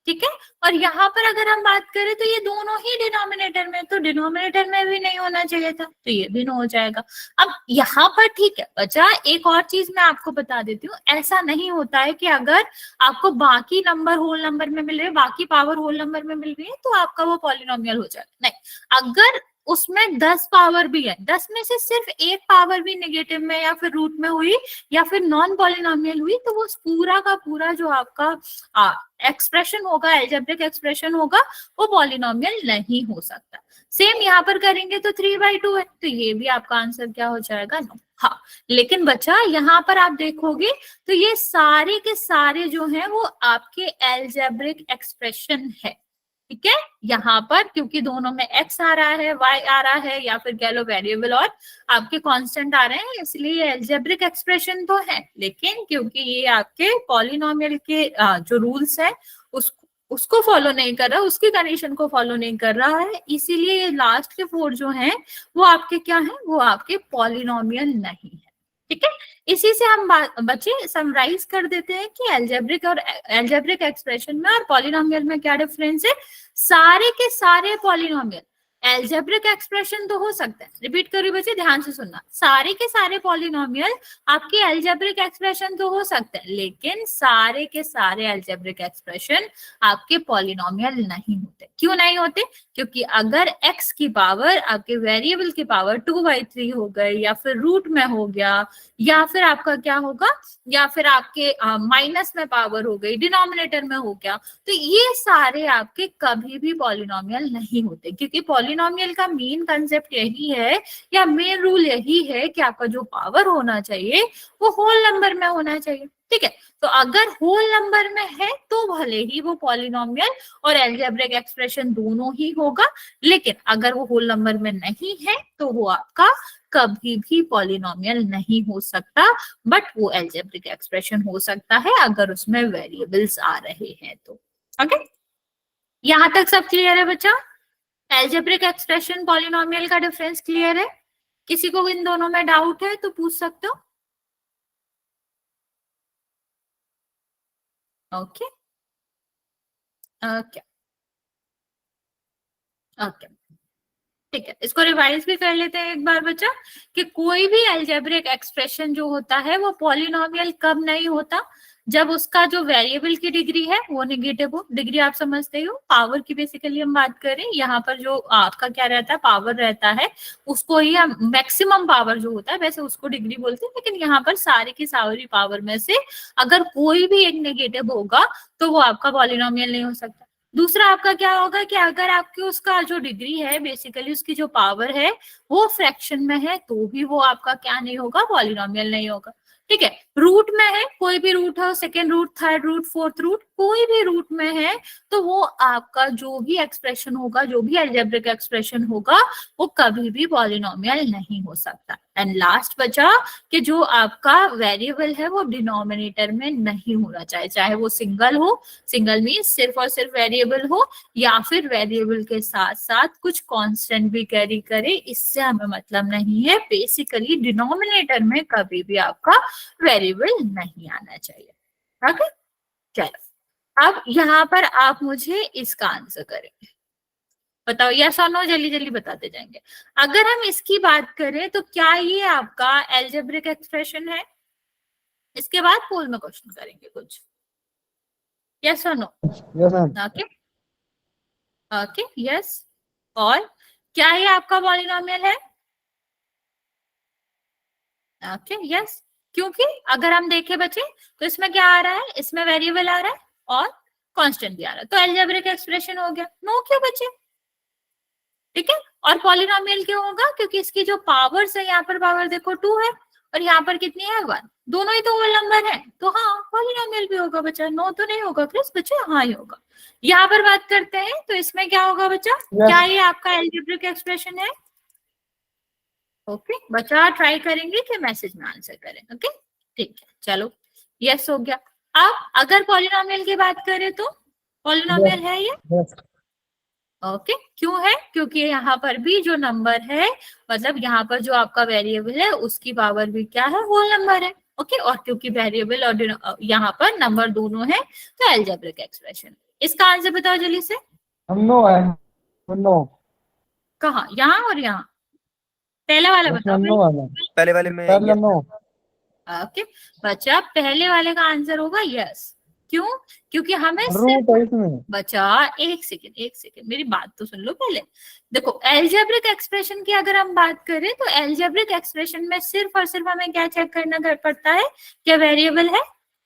ठीक है, और यहाँ पर अगर हम बात करें तो ये दोनों ही डिनोमिनेटर में, तो डिनोमिनेटर में भी नहीं होना चाहिए था, तो ये भी नो हो जाएगा। अब यहाँ पर ठीक है बचा, एक और चीज मैं आपको बता देती हूँ, ऐसा नहीं होता है कि अगर आपको बाकी नंबर होल नंबर में मिल रहे हैं, बाकी पावर होल नंबर में मिल रही है, तो आपका वो पॉलिनोमियल हो जाएगा। नहीं, अगर उसमें 10 पावर भी है, 10 में से सिर्फ एक पावर भी नेगेटिव में या फिर रूट में हुई या फिर नॉन पॉलिनोमियल हुई, तो वो पूरा का पूरा जो आपका एक्सप्रेशन होगा, अलजेब्रिक एक्सप्रेशन होगा, वो पॉलिनोमियल नहीं हो सकता। सेम यहाँ पर करेंगे तो 3/2 है, तो ये भी आपका आंसर क्या हो जाएगा, नो। हाँ, लेकिन बच्चा यहाँ पर आप देखोगे तो ये सारे के सारे जो हैं वो आपके अलजेब्रिक एक्सप्रेशन है। ठीक है, यहाँ पर क्योंकि दोनों में x आ रहा है, y आ रहा है, या फिर कह लो वेरिएबल और आपके कांस्टेंट आ रहे हैं, इसलिए एल्जेब्रिक एक्सप्रेशन तो है, लेकिन क्योंकि ये आपके पॉलिनोमियल के जो रूल्स है उसको फॉलो नहीं कर रहा, उसकी कंडीशन को फॉलो नहीं कर रहा है, इसीलिए ये लास्ट के 4 जो हैं वो आपके क्या है, वो आपके पॉलिनोमियल नहीं है। ठीक है, इसी से हम बच्चे समराइज कर देते हैं कि एल्जेब्रिक एक्सप्रेशन में और पॉलिनोमियल में क्या डिफरेंस है। सारे के सारे पॉलिनोमियल एल्जेब्रिक एक्सप्रेशन तो हो सकता है, रिपीट करिए बच्चे ध्यान से सुनना, सारे के सारे पॉलिनोमियल आपके एल्जेब्रिक एक्सप्रेशन तो हो सकते हैं, लेकिन सारे के सारे एल्जेब्रिक एक्सप्रेशन आपके पॉलिनोमियल नहीं होते। क्यों नहीं होते, क्योंकि अगर x की पावर आपके वेरिएबल की पावर 2/3 हो गई, या फिर रूट में हो गया, या फिर आपका क्या होगा, या फिर आपके माइनस में पावर हो गई, डिनोमिनेटर में हो गया, तो ये सारे आपके कभी भी पॉलिनोमियल नहीं होते, क्योंकि पॉलिनोमियल का मेन कंसेप्ट यही है या मेन रूल यही है कि आपका जो पावर होना चाहिए वो होल नंबर में होना चाहिए। ठीक है, तो अगर होल नंबर में है तो भले ही वो पॉलिनोमियल और अलजेब्रिक एक्सप्रेशन दोनों ही होगा, लेकिन अगर वो होल नंबर में नहीं है तो वो आपका कभी भी पॉलिनोमियल नहीं हो सकता, बट वो अलजेब्रिक एक्सप्रेशन हो सकता है अगर उसमें वेरिएबल्स आ रहे हैं तो। ओके, यहां तक सब क्लियर है बच्चा? अलजेब्रिक एक्सप्रेशन पॉलिनोमियल का डिफरेंस क्लियर है? किसी को इन दोनों में डाउट है तो पूछ सकते हो। ओके ओके ओके, ठीक है, इसको रिवाइज भी कर लेते हैं एक बार बच्चा, कि कोई भी अलजेब्रिक एक्सप्रेशन जो होता है वो पॉलिनोमियल कब नहीं होता, जब उसका जो वेरिएबल की डिग्री है वो निगेटिव हो। डिग्री आप समझते हो, पावर की बेसिकली हम बात करें, यहाँ पर जो आपका क्या रहता है, पावर रहता है, उसको ही हम मैक्सिमम पावर जो होता है वैसे उसको डिग्री बोलते हैं, लेकिन यहाँ पर सारी की सारी पावर में से अगर कोई भी एक नेगेटिव होगा तो वो आपका पॉलिनोमियल नहीं हो सकता। दूसरा आपका क्या होगा कि अगर आपकी उसका जो डिग्री है, बेसिकली उसकी जो पावर है वो फ्रैक्शन में है, तो भी वो आपका क्या नहीं होगा, पॉलिनोमियल नहीं होगा। ठीक है, रूट में है, कोई भी रूट हो, second root, third root, fourth root, कोई भी रूट में है, तो वो आपका जो भी एक्सप्रेशन होगा, जो भी अलजेब्रिक एक्सप्रेशन होगा, वो कभी भी पॉलिनोमियल नहीं हो सकता। एंड लास्ट बचा कि जो आपका वेरिएबल है वो डिनोमिनेटर में नहीं होना चाहिए, चाहे वो सिंगल हो, सिंगल मीन्स सिर्फ और सिर्फ वेरिएबल हो, या फिर वेरिएबल के साथ साथ कुछ कांस्टेंट भी कैरी करे, इससे हमें मतलब नहीं है। बेसिकली डिनोमिनेटर में कभी भी आपका वेरिएबल नहीं आना चाहिए। ओके, चलो अब यहाँ पर आप मुझे इसका आंसर करेंगे, बताओ यस और नो, जल्दी जल्दी बताते जाएंगे। अगर हम इसकी बात करें तो क्या ये आपका अलजेब्रिक एक्सप्रेशन है? इसके बाद पोल में क्वेश्चन करेंगे कुछ, यस और no? Yes ma'am. Okay okay, yes. और क्या ये आपका पॉलिनोमियल है? Okay, yes. क्योंकि अगर हम देखें बच्चे तो इसमें क्या आ रहा है, इसमें वेरिएबल आ रहा है और कांस्टेंट भी आ रहा है, तो अलजेब्रिक एक्सप्रेशन हो गया। नो क्यों बच्चे? ठीक है, और पॉलिनोमियल क्यों होगा? क्योंकि इसकी जो पावर्स है, यहाँ पर पावर देखो 2 है और यहाँ पर कितनी है 1, दोनों ही तो होल नंबर है, तो हाँ पॉलिनोमियल भी होगा बच्चा। नो तो नहीं होगा क्रिस बच्चे, हाँ ही होगा। यहाँ पर बात करते हैं तो इसमें क्या होगा बच्चा? क्या ये आपका अलजेब्रिक एक्सप्रेशन है? ओके बच्चा, ट्राई करेंगे कि मैसेज में आंसर करें। ओके ठीक है, चलो यस हो गया। अब अगर पॉलिनोमियल की बात करें तो पॉलिनोमियल है ये? यस। ओके, क्यों है? क्योंकि यहाँ पर भी जो नंबर है, मतलब यहाँ पर जो आपका वेरिएबल है उसकी पावर भी क्या है, होल नंबर है। ओके, और क्योंकि वेरिएबल और यहाँ पर नंबर दोनों है तो अलजेब्रिक एक्सप्रेशन। इसका आंसर बताओ जल्दी से। नो है, नो। कहाँ, यहाँ और यहाँ? पहला वाला बताओ नो है, पहले वाले में पहले नो। ओके बच्चा, पहले वाले का आंसर होगा यस। क्यों? क्योंकि हमें रूट है इसमें। बच्चा एक सेकेंड मेरी बात तो सुन लो पहले। देखो अलजेब्रिक एक्सप्रेशन की अगर हम बात करें तो अलजेब्रिक एक्सप्रेशन में सिर्फ और सिर्फ हमें क्या चेक करना पड़ता है, क्या वेरिएबल है,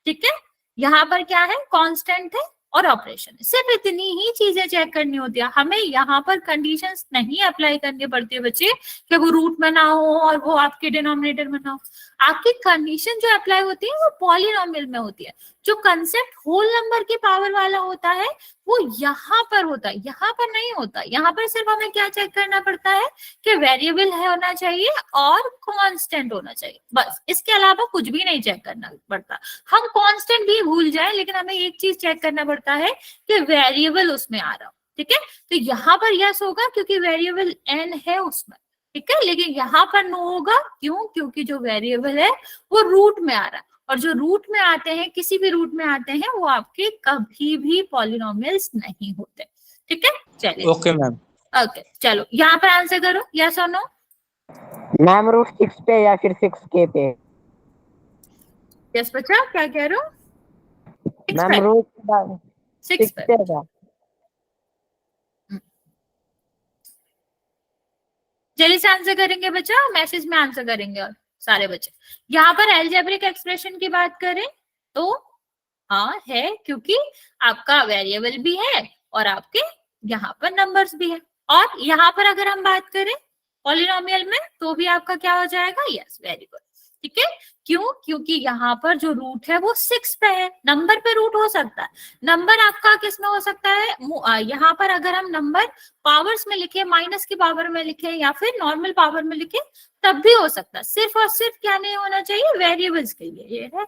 ठीक है, यहाँ पर क्या है, कांस्टेंट है और ऑपरेशन है, सिर्फ इतनी ही चीजें चेक करनी होती है। हमें यहाँ पर कंडीशंस नहीं अप्लाई करनी पड़ती है बच्चे, कि वो रूट में ना हो और वो आपके डिनोमिनेटर में ना हो। आपकी कंडीशन जो अप्लाई होती है वो पॉलिनोमियल में होती है। जो कंसेप्ट होल नंबर की पावर वाला होता है वो यहाँ पर होता है, यहाँ पर नहीं होता। यहाँ पर सिर्फ हमें क्या चेक करना पड़ता है कि वेरिएबल है होना चाहिए और कांस्टेंट होना चाहिए, बस। इसके अलावा कुछ भी नहीं चेक करना पड़ता। हम कांस्टेंट भी भूल जाए लेकिन हमें एक चीज चेक करना पड़ता है कि वेरिएबल उसमें आ रहा हो, ठीक है। तो यहाँ पर यस होगा क्योंकि वेरिएबल n है उसमें, ठीक है, लेकिन यहाँ पर नो होगा। क्यों? क्योंकि जो वेरिएबल है वो रूट में आ रहा है, और जो रूट में आते हैं, किसी भी रूट में आते हैं, वो आपके कभी भी पॉलिनोमियल्स नहीं होते, ठीक है। चलिए ओके मैम। ओके, चलो यहाँ पर आंसर करो, यस और नो। मैम रूट 6 पे या फिर 6k पे? यस बच्चा, क्या कह रहे हो? मैम रूट 6 पे था। जल्दी से आंसर करेंगे बच्चा, मैसेज में आंसर करेंगे और सारे बच्चे। यहाँ पर अलजेब्रिक एक्सप्रेशन की बात करें तो हाँ है, क्योंकि आपका वेरिएबल भी है और आपके यहाँ पर नंबर्स भी है। और यहाँ पर अगर हम बात करें पॉलिनोमियल में तो भी आपका क्या हो जाएगा, यस, वेरी गुड, ठीक है, क्यों? क्योंकि यहाँ पर जो रूट है वो 6 पे है, नंबर पे रूट हो सकता है। नंबर आपका किस में हो सकता है? यहाँ पर अगर हम नंबर पावर्स में लिखे, माइनस की पावर में लिखे या फिर नॉर्मल पावर में लिखे तब भी हो सकता है। सिर्फ और सिर्फ क्या नहीं होना चाहिए? वेरिएबल्स के लिए। ये है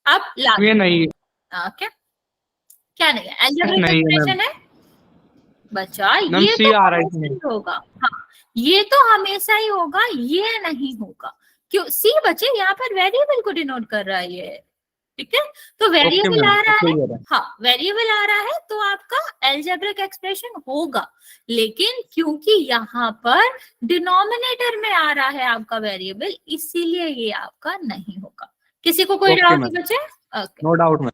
अब ये नहीं ओके, क्या नहीं है? अलजेब्रिक नहीं है मैम। एक्सप्रेशन है बच्चा, मैम ये सी तो आ रहा है हमेशा इसमें। ही होगा। हाँ, ये तो हमेशा ही होगा, ये नहीं होगा। क्यों? सी बच्चे यहाँ पर वेरिएबल को डिनोट कर रहा है ये, ठीक है। तो ओके वेरिएबल मैम, आ रहा है, क्लियर है। हाँ वेरिएबल आ रहा है तो आपका अलजेब्रिक एक्सप्रेशन होगा। लेकिन क्योंकि यहाँ पर डिनोमिनेटर में आ रहा है आपका वेरिएबल, इसीलिए ये आपका नहीं होगा। किसी को कोई ओके डाउट है मैम, बच्चे? Okay no doubt ma'am.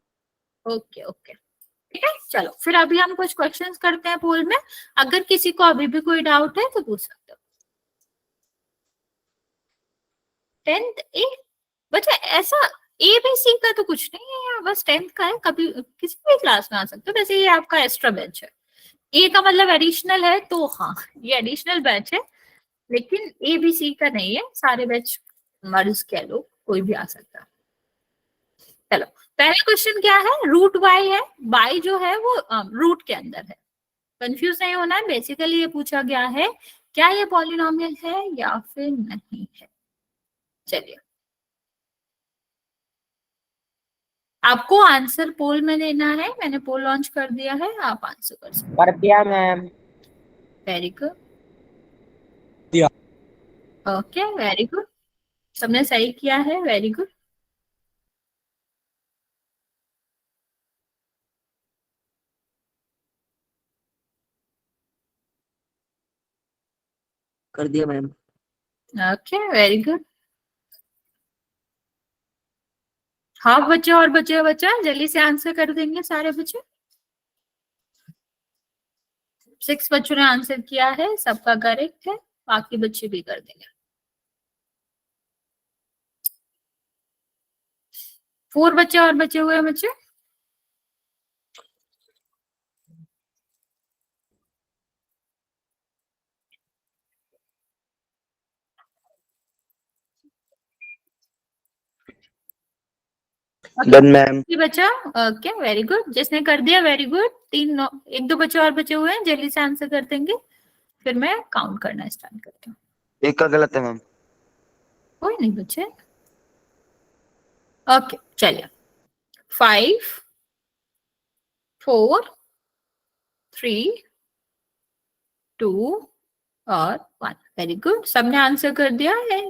Okay okay, ठीक है। चलो फिर अभी हम कुछ क्वेश्चंस करते हैं पोल में, अगर किसी को अभी भी कोई डाउट है तो पूछ सकते हो। 10th ए बच्चा, ऐसा ए बी सी का तो कुछ नहीं है यहाँ, बस 10th का है, कभी किसी भी क्लास में आ सकते हो। वैसे ये आपका एक्स्ट्रा बैच है, ए का मतलब एडिशनल है, तो हाँ ये एडिशनल बैच है, लेकिन ए बी सी का नहीं है। सारे बैच मर्ज कह लो, कोई भी आ सकता है। चलो पहला क्वेश्चन क्या है? रूट वाई है, वाई जो है वो रूट के अंदर है। कंफ्यूज नहीं होना है, बेसिकली ये पूछा गया है क्या ये पॉलिनोमियल है या फिर नहीं है। चलिए, आपको आंसर पोल में देना है, मैंने पोल लॉन्च कर दिया है, आप आंसर कर सकते। कर दिया मैम। वेरी गुड, दिया। ओके वेरी गुड, सबने सही किया है, वेरी गुड। कर दिया मैम। Okay very good. हाँ बच्चे और बच्चे, बच्चा जल्दी से आंसर कर देंगे सारे बच्चे। 6 बच्चों ने आंसर किया है, सबका करेक्ट है, बाकी बच्चे भी कर देंगे। 4 बच्चे और बचे हुए हैं बच्चे। Done ma'am. जी बच्चा, ओके वेरी गुड, जिसने कर दिया वेरी गुड। 1-2 बच्चे और बचे हुए हैं, जल्दी से आंसर कर देंगे, फिर मैं काउंट करना स्टार्ट करती हूँ। एक का गलत है मैम। कोई नहीं बच्चे, ओके चलिए। 5 4 3 2 और 1, वेरी गुड, सबने आंसर कर दिया है।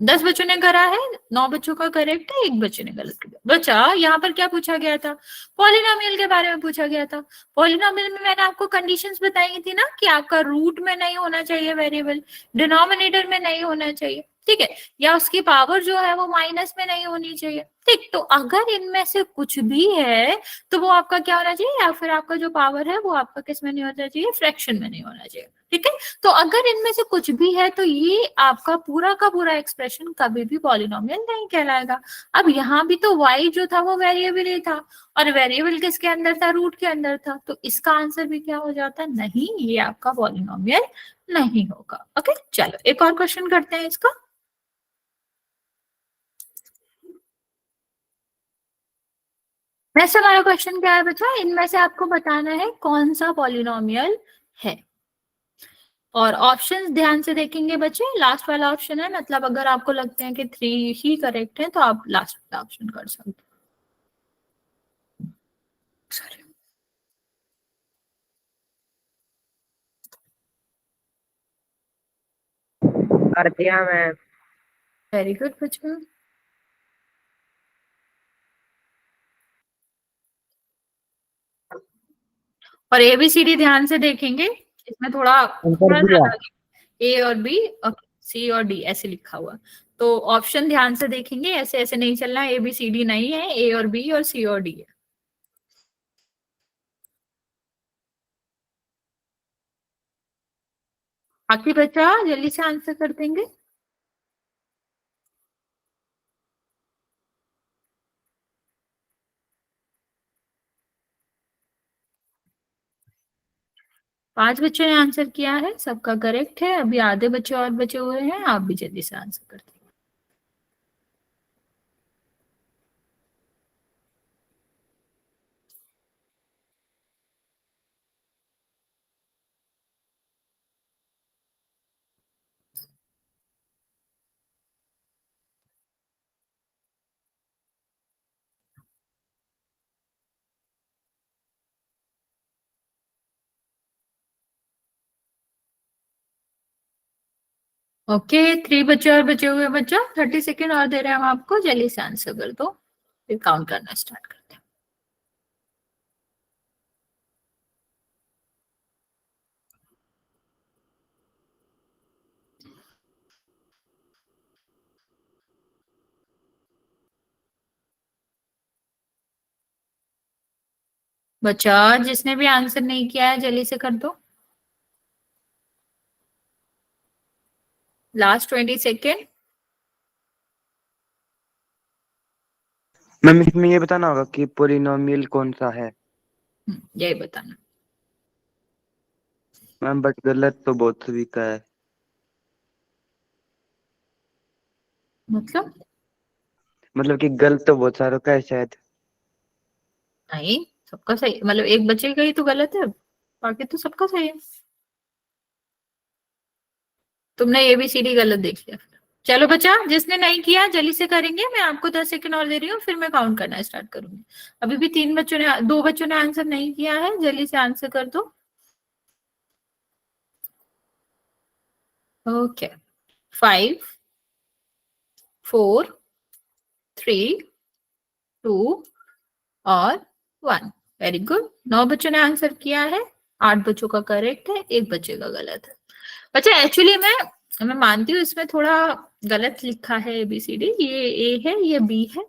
10 बच्चों ने करा है, 9 बच्चों का करेक्ट है, 1 बच्चे ने गलत किया। बच्चा यहाँ पर क्या पूछा गया था? पॉलिनोमियल के बारे में पूछा गया था। पॉलिनोमियल में मैंने आपको कंडीशंस बताई थी ना कि आपका रूट में नहीं होना चाहिए वेरिएबल, डिनोमिनेटर में नहीं होना चाहिए, ठीक है, या उसकी पावर जो है वो माइनस में नहीं होनी चाहिए, ठीक। तो अगर इनमें से कुछ भी है तो वो आपका क्या होना चाहिए, या फिर आपका जो पावर है वो आपका किस में नहीं होना चाहिए? फ्रैक्शन में नहीं होना चाहिए, ठीक है। तो अगर इनमें से कुछ भी है तो ये आपका पूरा का पूरा एक्सप्रेशन कभी भी पॉलिनोमियल नहीं कहलाएगा। अब यहाँ भी तो y जो था वो वेरिएबल ही था, और वेरिएबल किसके अंदर था? रूट के अंदर था, तो इसका आंसर भी क्या हो जाता? नहीं, ये आपका पॉलिनोमियल नहीं होगा। ओके चलो एक और क्वेश्चन करते हैं इसका। वैसे हमारा क्वेश्चन क्या है बच्चा? इनमें से आपको बताना है कौन सा पॉलिनोमियल है, और ऑप्शंस ध्यान से देखेंगे बच्चे। लास्ट वाला ऑप्शन है, मतलब अगर आपको लगते हैं कि 3 ही करेक्ट है तो आप लास्ट वाला ऑप्शन कर सकते हो। Sorry. कर दिया मैम। वेरी गुड बच्चों, और ABCD ध्यान से देखेंगे, इसमें थोड़ा थोड़ा दिया। ज्यादा A और B और C और D ऐसे लिखा हुआ, तो ऑप्शन ध्यान से देखेंगे, ऐसे ऐसे नहीं चलना। ABCD नहीं है, A और B और C और D है। बाकी बच्चा जल्दी से आंसर कर देंगे। पांच बच्चों ने आंसर किया है, सबका करेक्ट है। अभी आधे बच्चे और बचे हुए हैं, आप भी जल्दी से आंसर कर देंगे। ओके 3 बच्चे और बचे हुए बच्चों, 30 सेकेंड और दे रहे हैं हम आपको, जल्दी से आंसर कर दो, फिर काउंट करना स्टार्ट करते हैं। बच्चा जिसने भी आंसर नहीं किया है जल्दी से कर दो, लास्ट 20 सेकेंड। मैम इसमें ये बताना होगा कि पोलिनोमियल कौन सा है। यही बताना। मैम बट गलत तो बहुत सभी का है। मतलब कि गलत तो बहुत सारों का है शायद। नहीं, सबका सही, मतलब एक बच्चे का ही तो गलत है, बाकी तो सबका सही है। तुमने ABCD गलत देख लिया। चलो बच्चा जिसने नहीं किया जल्दी से करेंगे, मैं आपको 10 सेकंड और दे रही हूँ, फिर मैं काउंट करना स्टार्ट करूंगी। अभी भी 2 बच्चों ने आंसर नहीं किया है, जल्दी से आंसर कर दो। ओके 5 4 3 2 और 1। वेरी गुड, 9 बच्चों ने आंसर किया है, 8 बच्चों का करेक्ट है, 1 बच्चे का गलत है। अच्छा एक्चुअली मैं मानती हूँ इसमें थोड़ा गलत लिखा है ABCD, ये A है ये B है,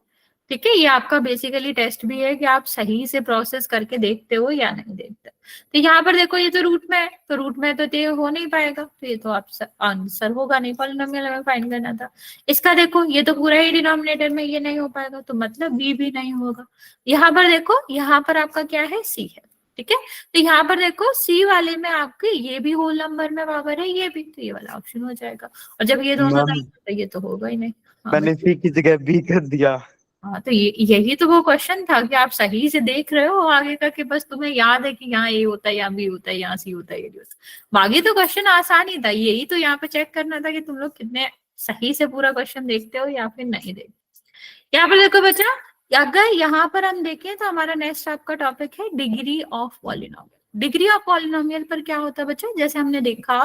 ठीक है। ये आपका बेसिकली टेस्ट भी है कि आप सही से प्रोसेस करके देखते हो या नहीं देखते। तो यहाँ पर देखो ये तो रूट में है, तो रूट में तो ये हो नहीं पाएगा, तो ये तो आप आंसर होगा नहीं, पॉलिनोमियल हमें फाइंड करना था। इसका देखो ये तो पूरा ही डिनोमिनेटर में, ये नहीं हो पाएगा, तो मतलब B भी नहीं होगा। यहाँ पर देखो, यहाँ पर आपका क्या है C है, ठीक है। तो यहाँ पर देखो C वाले में आपके ये भी होल नंबर में पावर है, ये भी, तो ये वाला ऑप्शन हो जाएगा। और जब ये दोनों मैम नहीं तो ये तो होगा ही नहीं। हाँ मैंने सी की जगह बी कर दिया। हाँ, तो ये यही तो वो क्वेश्चन था कि आप सही से देख रहे हो आगे का, कि बस तुम्हें याद है कि यहाँ A होता है, यहाँ B होता है, यहाँ C होता है, ये होता है। बाकी तो क्वेश्चन आसान ही था, यही तो यहाँ पे चेक करना था कि तुम लोग कितने सही से पूरा क्वेश्चन देखते हो या फिर नहीं देखते। यहाँ पर देखो बच्चा, अगर यहाँ पर हम देखें तो हमारा नेक्स्ट आपका टॉपिक है degree of polynomial. Degree of polynomial पर क्या होता है बच्चा, जैसे हमने देखा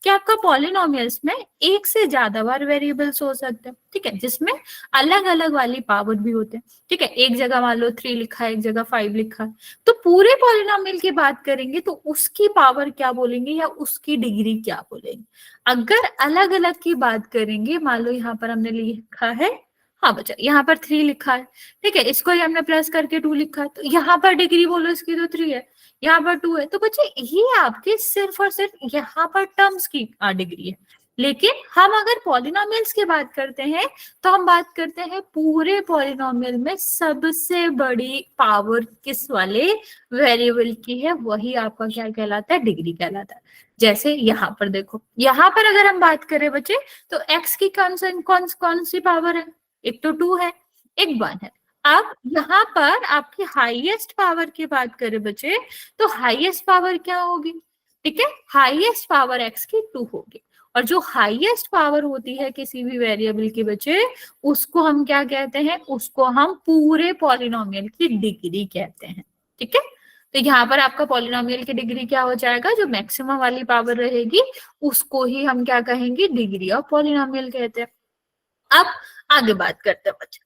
कि आपका पॉलिनोमियल्स में एक से ज्यादा बार वेरिएबल्स हो सकते हैं, ठीक है, जिसमें अलग अलग वाली पावर भी होते हैं, ठीक है। एक जगह मान लो 3 लिखा है, एक जगह 5 लिखा है, तो पूरे पॉलिनोमियल की बात करेंगे तो उसकी पावर क्या बोलेंगे या उसकी डिग्री क्या बोलेंगे। अगर अलग अलग की बात करेंगे, मान लो यहाँ पर हमने लिखा है, हाँ बच्चा यहाँ पर 3 लिखा है, ठीक है, इसको ही हमने प्लस करके 2 लिखा है, तो यहाँ पर डिग्री बोलो इसकी तो 3 है, यहाँ पर 2 है, तो बच्चे ये आपके सिर्फ और सिर्फ यहाँ पर टर्म्स की डिग्री है। लेकिन हम अगर पॉलिनोमियल्स की बात करते हैं तो हम बात करते हैं पूरे पॉलिनोमियल में सबसे बड़ी पावर किस वाले वेरिएबल की है, वही आपका क्या कहलाता है, डिग्री कहलाता है। जैसे यहाँ पर देखो, यहाँ पर अगर हम बात करें बच्चे तो x की कौन सी पावर है, एक तो 2 है, एक 1 है। अब यहाँ पर आपकी हाईएस्ट पावर की बात करें बच्चे तो हाईएस्ट पावर क्या होगी, ठीक है, हाईएस्ट पावर x की 2 होगी। और जो हाईएस्ट पावर होती है किसी भी वेरिएबल की बच्चे, उसको हम क्या कहते हैं, उसको हम पूरे पॉलिनोमियल की डिग्री कहते हैं, ठीक है। तो यहाँ पर आपका पॉलिनोमियल की डिग्री क्या हो जाएगा, जो मैक्सिमम वाली पावर रहेगी उसको ही हम क्या कहेंगे, डिग्री ऑफ पॉलिनोमियल कहते हैं। अब आगे बात करते हैं बच्चा,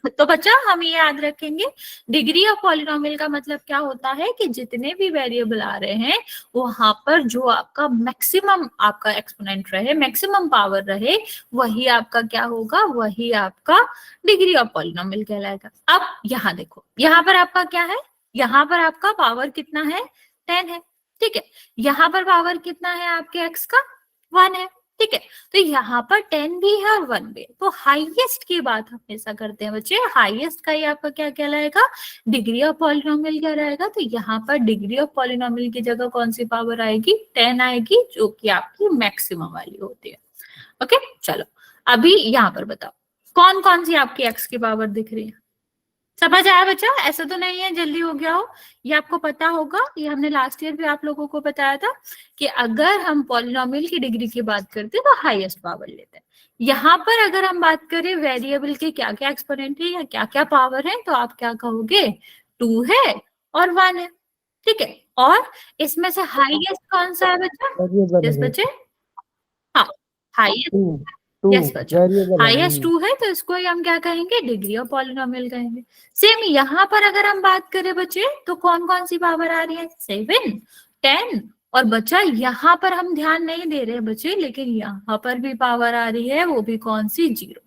तो बच्चा हम ये याद रखेंगे डिग्री ऑफ पॉलिनोमियल का मतलब क्या होता है कि जितने भी वेरिएबल आ रहे हैं वहां पर जो आपका मैक्सिमम आपका एक्सपोनेंट रहे, मैक्सिमम पावर रहे, वही आपका क्या होगा, वही आपका डिग्री ऑफ पॉलिनोमियल कहलाएगा। अब यहाँ देखो, यहाँ पर आपका क्या है, यहाँ पर आपका पावर कितना है, 10 है, ठीक है। यहाँ पर पावर कितना है आपके एक्स का, 1 है, ठीक है। तो यहाँ पर 10 भी है और 1 भी है, तो हाईएस्ट की बात हमेशा करते हैं बच्चे, हाईएस्ट का ही आपका क्या कहलाएगा, डिग्री ऑफ पॉलिनोमियल कहलाएगा। तो यहाँ पर डिग्री ऑफ पॉलिनोमियल की जगह कौन सी पावर आएगी, 10 आएगी, जो कि आपकी मैक्सिमम वाली होती है। ओके चलो, अभी यहाँ पर बताओ कौन कौन सी आपकी एक्स की पावर दिख रही है, समझ आया बच्चा, ऐसा तो नहीं है जल्दी हो गया हो, ये आपको पता होगा, ये हमने लास्ट ईयर भी आप लोगों को बताया था कि अगर हम पॉलिनोमियल की डिग्री की बात करते हैं तो हाईएस्ट पावर लेते हैं। यहाँ पर अगर हम बात करें वेरिएबल के क्या क्या एक्सपोनेंट है या क्या क्या पावर है, तो आप क्या कहोगे, 2 है और 1 है, ठीक है। और इसमें से हाईएस्ट कौन सा है बच्चा, वेरिएबल यस है। बच्चे, हाँ हाईएस्ट, टू यस बच्चा, वेरिएबल है हाईएस्ट 2 है तो इसको ही हम क्या कहेंगे, डिग्री ऑफ पॉलिनोमियल कहेंगे। सेम यहाँ पर अगर हम बात करें बच्चे तो कौन कौन सी पावर आ रही है, 7, 10, और बच्चा यहाँ पर हम ध्यान नहीं दे रहे बच्चे, लेकिन यहाँ पर भी पावर आ रही है, वो भी कौन सी, 0।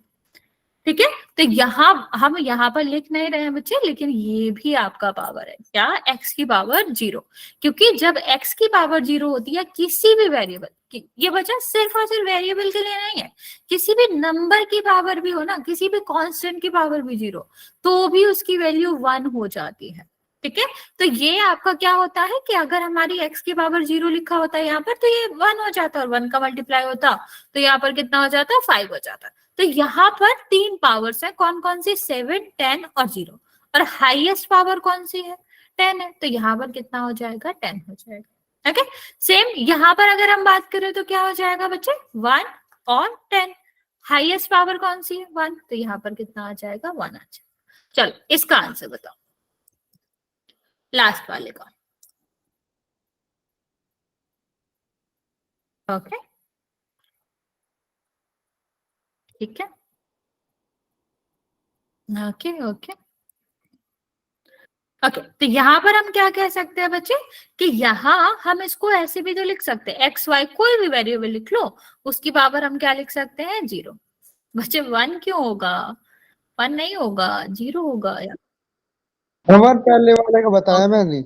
ठीक है, तो यहाँ हम यहाँ पर लिख नहीं रहे हैं बच्चे, लेकिन ये भी आपका पावर है, क्या, x की पावर 0, क्योंकि जब x की पावर 0 होती है किसी भी वेरिएबल की, ये बच्चा सिर्फ और सिर्फ वेरिएबल के लिए नहीं है, किसी भी नंबर की पावर भी हो ना, किसी भी कांस्टेंट की पावर भी 0, तो भी उसकी वैल्यू 1 हो जाती है। ठीक है, तो ये आपका क्या होता है कि अगर हमारी x की पावर 0 लिखा होता है यहाँ पर, तो ये 1 हो जाता है, और 1 का मल्टीप्लाई होता तो यहाँ पर कितना हो जाता है, 5 हो जाता। तो यहाँ पर 3 पावर्स है, कौन कौन सी, 7, 10 और 0, और हाईएस्ट पावर कौन सी है, 10 है, तो यहाँ पर कितना हो जाएगा, 10 हो जाएगा। ओके, सेम यहाँ पर अगर हम बात करें तो क्या हो जाएगा बच्चे, 1 और 10, हाईएस्ट पावर कौन सी है, 1, तो यहाँ पर कितना आ जाएगा, 1 आ जाएगा। चलो इसका आंसर बताओ, लास्ट वाले का। ओके, ठीक है, ओके ओके ओके, तो यहाँ पर हम क्या कह सकते हैं बच्चे, कि यहाँ हम इसको ऐसे भी तो लिख सकते हैं, एक्स वाई कोई भी वेरिएबल लिख लो, उसकी पावर हम क्या लिख सकते हैं, 0। बच्चे 1 क्यों होगा, 1 नहीं होगा, 0 होगा यार। नंबर पहले वाले का बताया मैंने,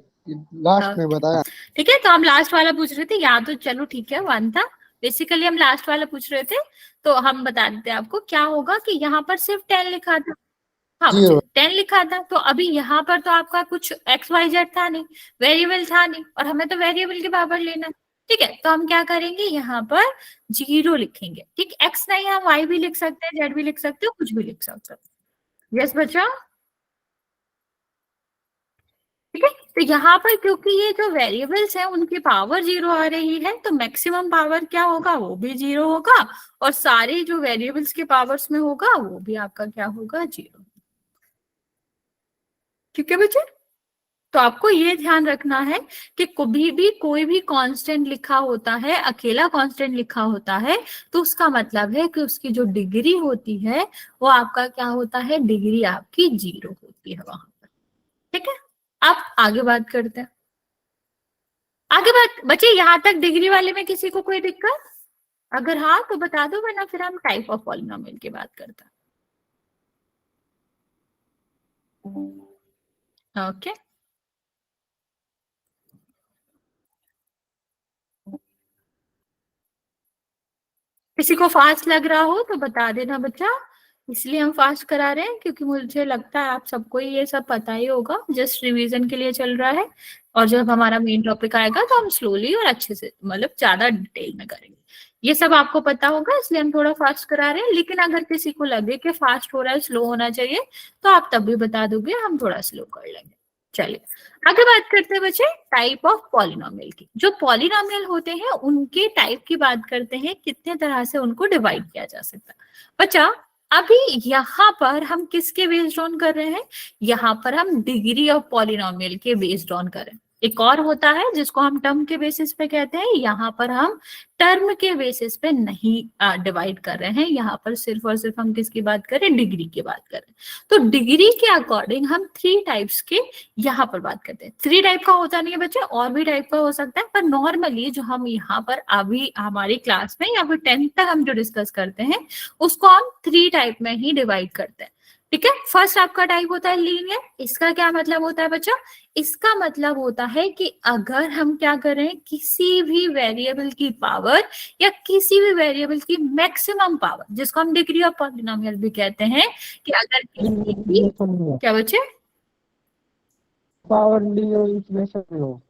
लास्ट में बताया। ठीक है, तो हम लास्ट वाला पूछ रहे थे, यहाँ तो चलो ठीक है 1 था, बेसिकली हम लास्ट वाला पूछ रहे थे, तो हम बता देते हैं आपको क्या होगा, कि यहाँ पर सिर्फ 10 लिखा था, हाँ बच्चे 10 लिखा था, तो अभी यहाँ पर तो आपका कुछ XYZ था नहीं, वेरिएबल था नहीं, और हमें तो वेरिएबल की पावर लेना है। ठीक है, तो हम क्या करेंगे, यहाँ पर 0 लिखेंगे। ठीक, x नहीं, हम y भी लिख सकते हैं, z भी लिख सकते हो, कुछ भी लिख सकते हो। यस बच्चा, ठीक है, तो यहाँ पर क्योंकि ये जो वेरिएबल्स हैं उनकी पावर 0 आ रही है, तो मैक्सिमम पावर क्या होगा, वो भी 0 होगा, और सारे जो वेरिएबल्स के पावर्स में होगा वो भी आपका क्या होगा, 0। ठीक है बच्चे, तो आपको ये ध्यान रखना है कि कभी भी कोई भी कांस्टेंट लिखा होता है, अकेला कांस्टेंट लिखा होता है, तो उसका मतलब है कि उसकी जो डिग्री होती है वो आपका क्या होता है, डिग्री आपकी 0 होती है वहां पर। ठीक है, आप आगे बात करते हैं, आगे बात बच्चे, यहां तक डिग्री वाले में किसी को कोई दिक्कत, अगर हाँ तो बता दो, वरना फिर हम टाइप ऑफ पॉलिनोमियल की बात करते हैं। ओके, किसी को फास्ट लग रहा हो तो बता देना बच्चा, इसलिए हम फास्ट करा रहे हैं क्योंकि मुझे लगता है आप सबको ये सब पता ही होगा, जस्ट रिवीजन के लिए चल रहा है, और जब हमारा मेन टॉपिक आएगा तो हम स्लोली और अच्छे से, मतलब ज्यादा डिटेल में करेंगे। ये सब आपको पता होगा, इसलिए हम थोड़ा फास्ट करा रहे हैं, लेकिन अगर किसी को लगे कि फास्ट हो रहा है, स्लो होना चाहिए, तो आप तब भी बता दोगे, हम थोड़ा स्लो कर लेंगे। चलिए आगे बात करते हैं बच्चे, टाइप ऑफ पॉलिनोमियल की। जो पॉलिनोमियल होते हैं उनके टाइप की बात करते हैं, कितने तरह से उनको डिवाइड किया जा सकता है। बच्चा अभी यहाँ पर हम किसके बेस्ड ऑन कर रहे हैं, यहाँ पर हम डिग्री ऑफ पॉलिनोमियल के बेस्ड ऑन कर रहे हैं। एक और होता है जिसको हम टर्म के बेसिस पे कहते हैं, यहाँ पर हम टर्म के बेसिस पे नहीं डिवाइड कर रहे हैं, यहाँ पर सिर्फ और सिर्फ हम किसकी बात करें, डिग्री की बात कर रहे हैं। तो डिग्री के अकॉर्डिंग हम 3 टाइप्स के यहाँ पर बात करते हैं। 3 टाइप का होता नहीं है बच्चे, और भी टाइप का हो सकता है, पर नॉर्मली जो हम यहाँ पर अभी हमारी क्लास में या फिर 10th तक हम जो डिस्कस करते हैं उसको हम 3 टाइप में ही डिवाइड करते हैं। ठीक है, फर्स्ट आपका टाइप होता है लीनियर। इसका क्या मतलब होता है बच्चा, इसका मतलब होता है कि अगर हम क्या करें, किसी भी वेरिएबल की पावर या किसी भी वेरिएबल की मैक्सिमम पावर, जिसको हम डिग्री ऑफ पॉलिनोमियल भी कहते हैं, कि अगर किसी की क्या बच्चे पावर लीनियर इक्वेशन में हो,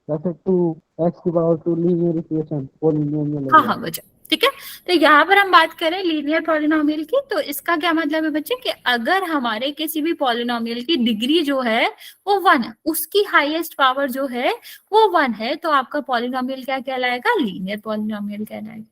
जैसे 2x की पावर 2 लीनियर इक्वेशन पॉलिनोमियल। हाँ हाँ बच्चा, ठीक है, तो यहाँ पर हम बात करें लीनियर पॉलिनोमियल की, तो इसका क्या मतलब है बच्चे, कि अगर हमारे किसी भी पॉलिनोमियल की डिग्री जो है वो 1 है, उसकी हाईएस्ट पावर जो है वो 1 है, तो आपका पॉलिनोमियल क्या कहलाएगा, लीनियर पॉलिनोमियल कहलाएगा।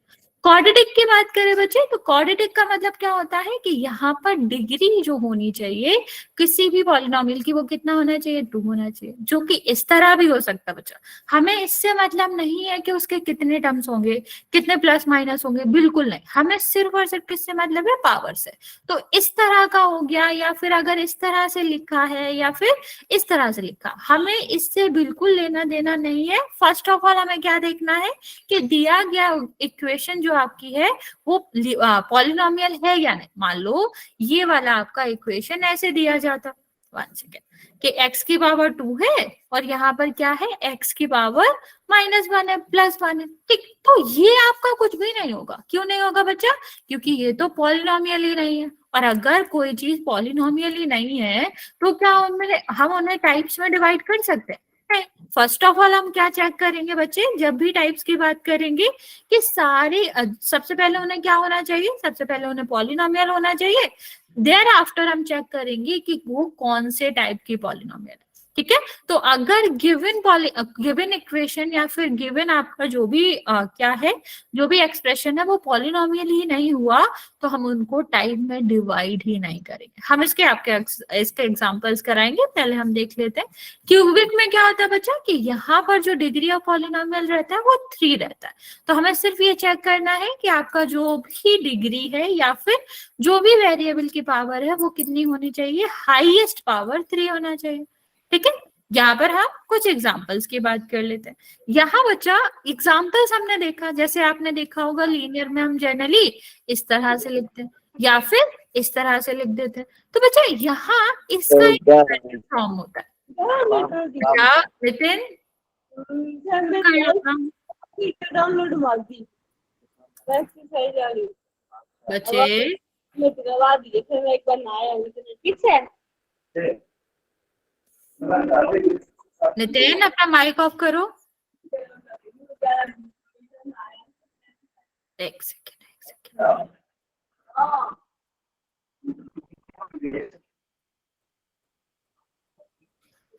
क्वाड्रेटिक की बात करें बच्चे तो क्वाड्रेटिक का मतलब क्या होता है कि यहाँ पर डिग्री जो होनी चाहिए किसी भी पॉलिनोमियल की वो कितना होना चाहिए, 2 होना चाहिए, जो कि इस तरह भी हो सकता है बच्चा। हमें इससे मतलब नहीं है कि उसके कितने टर्म्स होंगे, कितने प्लस माइनस होंगे, बिल्कुल नहीं, हमें सिर्फ और सिर्फ किससे मतलब है, पावर से। तो इस तरह का हो गया, या फिर अगर इस तरह से लिखा है या फिर इस तरह से लिखा, हमें इससे बिल्कुल लेना देना नहीं है। फर्स्ट ऑफ ऑल हमें क्या देखना है कि दिया गया इक्वेशन जो आपकी है वो पॉलिनोमियल है या नहीं। मान लो ये वाला आपका इक्वेशन ऐसे दिया जाता, 1 सेकेंड, कि x की पावर 2 है और यहाँ पर क्या है, x की पावर -1 है, +1 है, ठीक। तो ये आपका कुछ भी नहीं होगा। क्यों नहीं होगा बच्चा? क्योंकि ये तो पॉलिनोमियल ही नहीं है। और अगर कोई चीज पॉलिनोमियल ही नहीं है तो क्या हम उन्हें टाइप्स में डिवाइड कर सकते हैं? फर्स्ट ऑफ ऑल हम क्या चेक करेंगे बच्चे, जब भी टाइप्स की बात करेंगे कि सारे सबसे पहले उन्हें क्या होना चाहिए, सबसे पहले उन्हें पॉलिनोमियल होना चाहिए। देयर आफ्टर हम चेक करेंगे कि वो कौन से टाइप की पॉलिनोमियल है, ठीक है। तो अगर गिवन इक्वेशन या फिर गिवन आपका जो भी क्या है, जो भी एक्सप्रेशन है वो पॉलिनोमियल ही नहीं हुआ तो हम उनको टाइप में डिवाइड ही नहीं करेंगे। हम इसके एग्जांपल्स कराएंगे, पहले हम देख लेते हैं। क्यूबिक में क्या होता है बच्चा कि यहाँ पर जो डिग्री ऑफ पॉलिनोमियल रहता है वो 3 रहता है। तो हमें सिर्फ ये चेक करना है कि आपका जो भी डिग्री है या फिर जो भी वेरिएबल की पावर है वो कितनी होनी चाहिए, हाईएस्ट पावर 3 होना चाहिए, ठीक है। यहाँ पर हम कुछ एग्जाम्पल्स की बात कर लेते हैं। यहाँ बच्चा एग्जाम्पल्स हमने देखा, जैसे आपने देखा होगा लीनियर में हम जनरली इस तरह से लिखते हैं या फिर इस तरह से लिख देते हैं। तो बच्चा यहाँ इसका एक फॉर्म होता है। क्या नितिन डाउनलोड मारती एक्सरसाइज आ रही बच्चे, मैं करवा दिए, फिर मैं एक बार नहाया ठीक है। नितिन अपना माइक ऑफ करो। एक सेकेंड।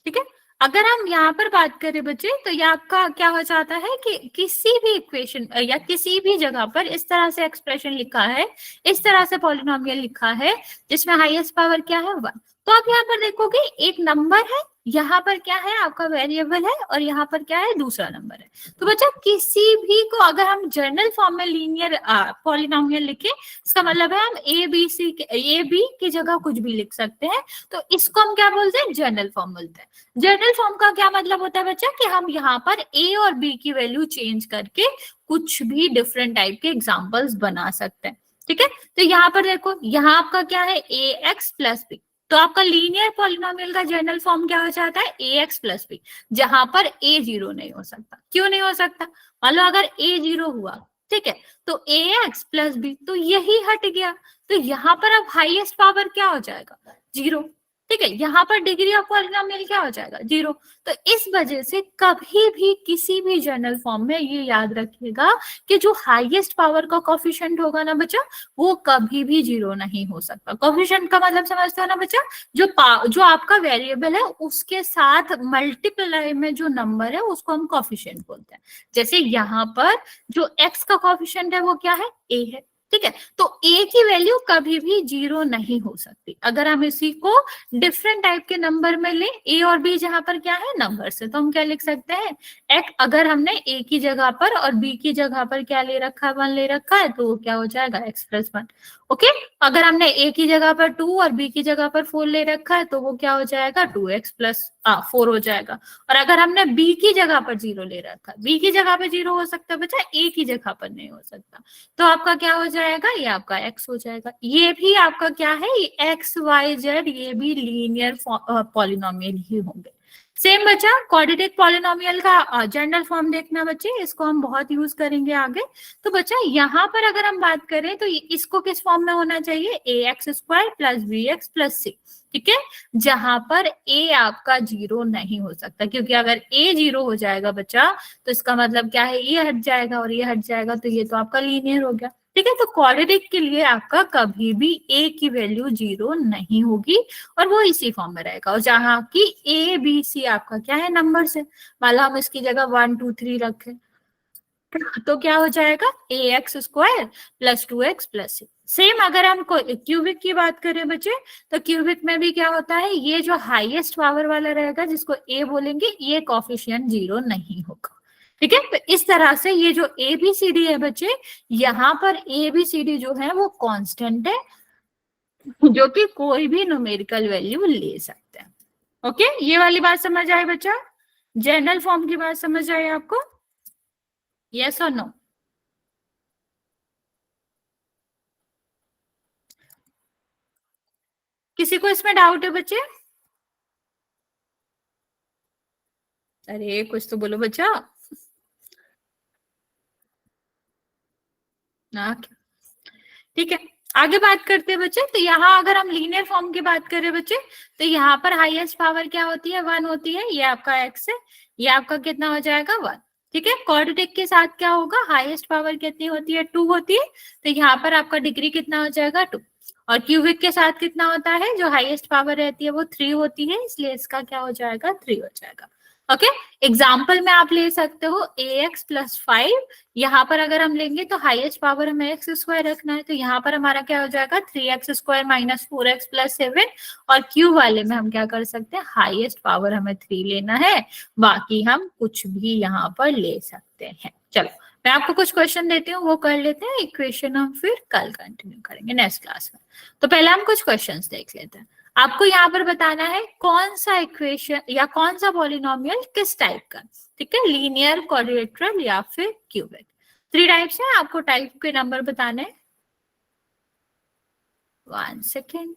ठीक है, अगर हम यहाँ पर बात करें बच्चे तो ये आपका क्या हो जाता है कि किसी भी इक्वेशन या किसी भी जगह पर इस तरह से एक्सप्रेशन लिखा है, इस तरह से पॉलिनोमियल लिखा है जिसमें हाईएस्ट पावर क्या है, 1। तो आप यहाँ पर देखोगे एक नंबर है, यहाँ पर क्या है आपका वेरिएबल है और यहाँ पर क्या है दूसरा नंबर है। तो बच्चा किसी भी को अगर हम जनरल फॉर्म में लीनियर पॉलिनोमियल लिखे, इसका मतलब है हम ए बी की जगह कुछ भी लिख सकते हैं। तो इसको हम क्या बोलते हैं, जनरल फॉर्म बोलते हैं। जनरल फॉर्म का क्या मतलब होता है बच्चा कि हम यहाँ पर ए और बी की वैल्यू चेंज करके कुछ भी डिफरेंट टाइप के एग्जाम्पल्स बना सकते हैं, ठीक है। तो यहाँ पर देखो, यहाँ आपका क्या है ए एक्स प्लस बी, तो आपका लीनियर पॉलिनोमियल का जनरल फॉर्म क्या हो जाता है, ए एक्स प्लस बी, जहां पर ए 0 नहीं हो सकता। क्यों नहीं हो सकता? मान लो अगर ए 0 हुआ, ठीक है, तो ए एक्स प्लस बी तो यही हट गया। तो यहाँ पर अब हाईएस्ट पावर क्या हो जाएगा, 0, ठीक है। यहाँ पर डिग्री ऑफ पॉलिनोमियल क्या हो जाएगा, 0। तो इस वजह से कभी भी किसी भी जनरल फॉर्म में ये याद रखिएगा कि जो हाईएस्ट पावर का कोफिशिएंट होगा ना बच्चा, वो कभी भी 0 नहीं हो सकता। कोफिशिएंट का मतलब समझते हो ना बच्चा, जो आपका वेरिएबल है उसके साथ मल्टीप्लाई में जो नंबर है उसको हम कोफिशिएंट बोलते हैं। जैसे यहाँ पर जो x का कोफिशिएंट है वो क्या है, a है, ठीक है। तो a की वैल्यू कभी भी 0 नहीं हो सकती। अगर हम इसी को डिफरेंट टाइप के नंबर में ले, a और b जहां पर क्या है नंबर से, तो हम क्या लिख सकते हैं, x अगर हमने a की जगह पर और b की जगह पर क्या ले रखा है, 1 ले रखा है, तो वो क्या हो जाएगा x प्लस 1, ओके। अगर हमने a की जगह पर 2 और b की जगह पर 4 ले रखा है तो वो क्या हो जाएगा 2x प्लस 4 हो जाएगा। और अगर हमने b की जगह पर 0 ले रखा है, b की जगह पर 0 हो सकता है बच्चा, a की जगह पर नहीं हो सकता, तो आपका क्या हो जाएगा, ये आपका x हो जाएगा। ये भी आपका क्या है, ये x y z, ये भी लीनियर पॉलिनोमियल ही होंगे। सेम बच्चा क्वाड्रेटिक पॉलिनोमियल का जनरल फॉर्म देखना बच्चे, इसको हम बहुत यूज करेंगे आगे। तो बच्चा यहाँ पर अगर हम बात करें तो इसको किस फॉर्म में होना चाहिए, A x square plus B x plus C, ठीक है, जहां पर a आपका 0 नहीं हो सकता, क्योंकि अगर a 0 हो जाएगा बच्चा तो इसका मतलब क्या है, ये हट जाएगा और ये हट जाएगा, तो ये तो आपका लीनियर हो गया, ठीक है। तो क्वाड्रेटिक के लिए आपका कभी भी a की वैल्यू 0 नहीं होगी और वो इसी फॉर्म में रहेगा। और जहां की a b c आपका क्या है नंबर से, मान लो हम इसकी जगह 1 2 3 रखें, तो क्या हो जाएगा ax² plus 2x plus 6। Same अगर हम क्यूबिक की बात करें बच्चे, तो क्यूबिक में भी क्या होता है, ये जो हाईएस्ट पावर वाला रहेगा जिसको a बोलेंगे, ये कोफिशिएंट 0 नहीं होगा। ठीक है, तो इस तरह से ये जो ABCD है बच्चे, यहाँ पर ABCD जो है वो कांस्टेंट है, जो कि कोई भी न्यूमेरिकल वैल्यू ले सकते हैं। ओके, ये वाली बात समझ आए बच्चा? जनरल फॉर्म की बात समझ आए आपको? यस और नो? किसी को इसमें डाउट है बच्चे? अरे कुछ तो बोलो बच्चा। ठीक है, आगे बात करते हैं बच्चे। तो यहाँ अगर हम लीनियर फॉर्म की बात करें बच्चे, तो यहाँ पर हाईएस्ट पावर क्या होती है, 1 होती है। ये आपका x है, ये आपका कितना हो जाएगा 1। ठीक है, क्वाड्रेटिक के साथ क्या होगा, हाईएस्ट पावर कितनी होती है, 2 होती है। तो यहाँ पर आपका डिग्री कितना हो जाएगा 2। और क्यूबिक के साथ कितना होता है, जो हाईएस्ट पावर रहती है वो 3 होती है, इसलिए इसका क्या हो जाएगा 3 हो जाएगा। ओके, एग्जाम्पल में आप ले सकते हो ax प्लस 5। यहाँ पर अगर हम लेंगे तो हाईएस्ट पावर हमें x² रखना है, तो यहाँ पर हमारा क्या हो जाएगा 3x² माइनस 4x प्लस 7। और क्यू वाले में हम क्या कर सकते हैं, हाईएस्ट पावर हमें 3 लेना है, बाकी हम कुछ भी यहाँ पर ले सकते हैं। चलो मैं आपको कुछ क्वेश्चन देती हूँ, वो कर लेते हैं। इक्वेशन हम फिर कल कंटिन्यू करेंगे नेक्स्ट क्लास में। तो पहले हम कुछ क्वेश्चंस देख लेते हैं। आपको यहाँ पर बताना है कौन सा इक्वेशन या कौन सा पॉलिनोमियल किस टाइप का। ठीक है, लीनियर, क्वाड्रेट्रल या फिर क्यूबिक। 3 टाइप्स है, आपको टाइप के नंबर बताने हैं। 1 सेकेंड।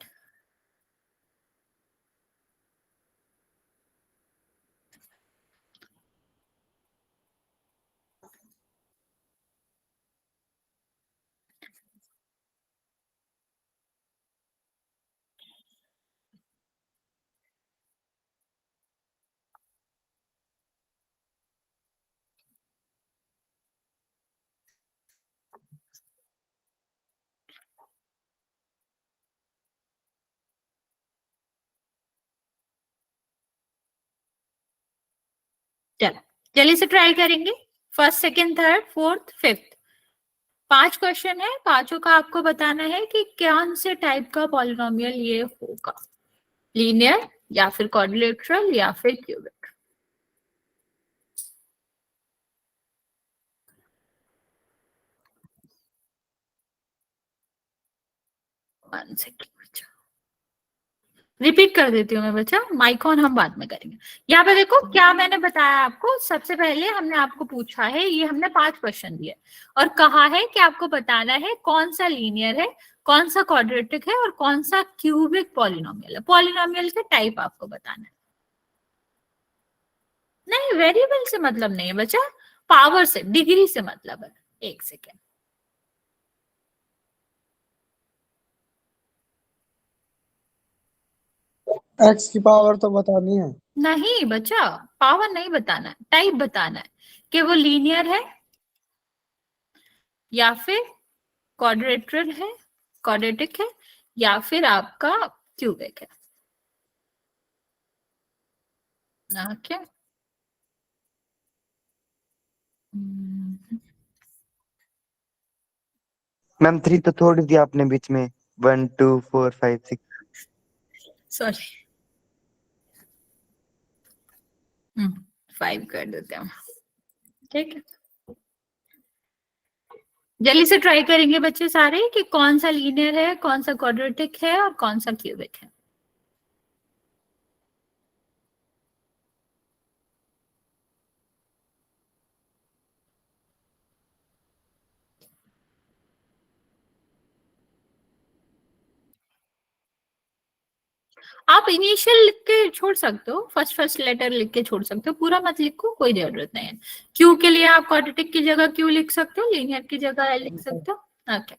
चलो जल्दी से ट्राई करेंगे। First, second, third, fourth, fifth, 5 question है। पांचों का आपको बताना है कि कौन से टाइप का पॉलिनोमियल ये होगा, लीनियर या फिर क्वाड्रिलेटरल या फिर क्यूबिक। 1 सेकेंड बच्चा, रिपीट कर देती हूँ मैं बच्चा, माइक ऑन हम बाद में करेंगे। यहाँ पे देखो क्या मैंने बताया आपको। सबसे पहले हमने आपको पूछा है, ये हमने 5 क्वेश्चन दिए और कहा है कि आपको बताना है कौन सा लीनियर है, कौन सा क्वाड्रेटिक है और कौन सा क्यूबिक पॉलिनोमियल है। पॉलिनोमियल के टाइप आपको बताना है। नहीं, वेरिएबल से मतलब नहीं है बच्चा, पावर से, डिग्री से मतलब है। 1 सेकेंड। एक्स की पावर तो बतानी है। नहीं बच्चा, पावर नहीं बताना है, टाइप बताना है कि वो लीनियर है या फिर क्वाड्रेट्रल है, क्वाड्रेटिक है या फिर आपका क्यूबिक है। ओके, मैम 3 तो थोड़ी दी आपने बीच में, 1 2 4 5 6। सॉरी, 5 कर देते हैं। ठीक है, जल्दी से ट्राई करेंगे बच्चे सारे कि कौन सा लीनियर है, कौन सा क्वाड्रेटिक है और कौन सा क्यूबिक है। आप इनिशियल लिख के छोड़ सकते हो, फर्स्ट फर्स्ट लेटर लिख के छोड़ सकते हो, पूरा मत लिखो, कोई जरूरत नहीं है। क्यू के लिए आप क्वाड्रेटिक की जगह क्यू लिख सकते हो, लीनियर की जगह एल लिख सकते हो। ओके,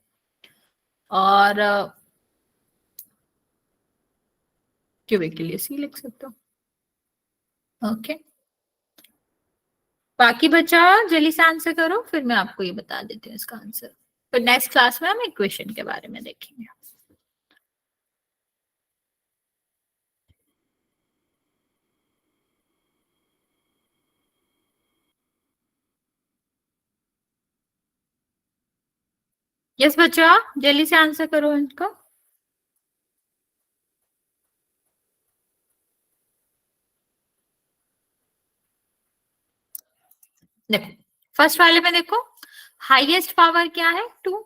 और क्यूबिक के लिए सी लिख सकते हो। ओके, बाकी बचा जल्दी से आंसर करो, फिर मैं आपको ये बता देती हूँ इसका आंसर। फिर नेक्स्ट क्लास में हम इक्वेशन के बारे में देखेंगे। यस बच्चों, जल्दी से आंसर करो इनको। देखो फर्स्ट वाले में देखो हाईएस्ट पावर क्या है 2,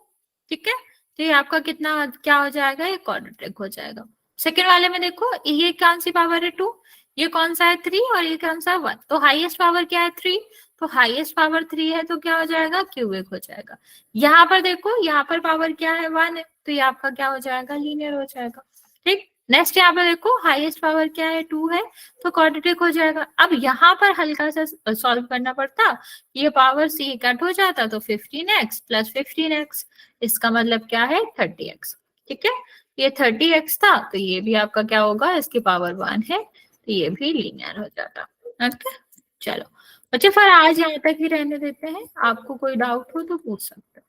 ठीक है, तो ये आपका कितना क्या हो जाएगा, ये क्वाड्रेटिक हो जाएगा। सेकेंड वाले में देखो ये कौन सी पावर है 2, ये कौन सा है 3 और ये कौन सा 1, तो हाईएस्ट पावर क्या है 3, तो हाईएस्ट पावर 3 है तो क्या हो जाएगा, क्यूबिक हो जाएगा। यहाँ पर देखो यहाँ पर पावर क्या है 1 है, तो ये आपका क्या हो जाएगा, लीनियर हो जाएगा। ठीक, नेक्स्ट यहाँ पर देखो हाईएस्ट पावर क्या है 2 है तो क्वाड्रेटिक हो जाएगा। अब यहाँ पर हल्का सा सॉल्व करना पड़ता, ये पावर सी कट हो जाता तो 15x प्लस 15x, इसका मतलब क्या है 30x। ठीक है, ये 30x था तो ये भी आपका क्या होगा, इसकी पावर 1 है तो ये भी लीनियर हो जाता। ओके चलो बच्चे, फिर आज यहाँ तक ही रहने देते हैं, आपको कोई डाउट हो तो पूछ सकते हैं।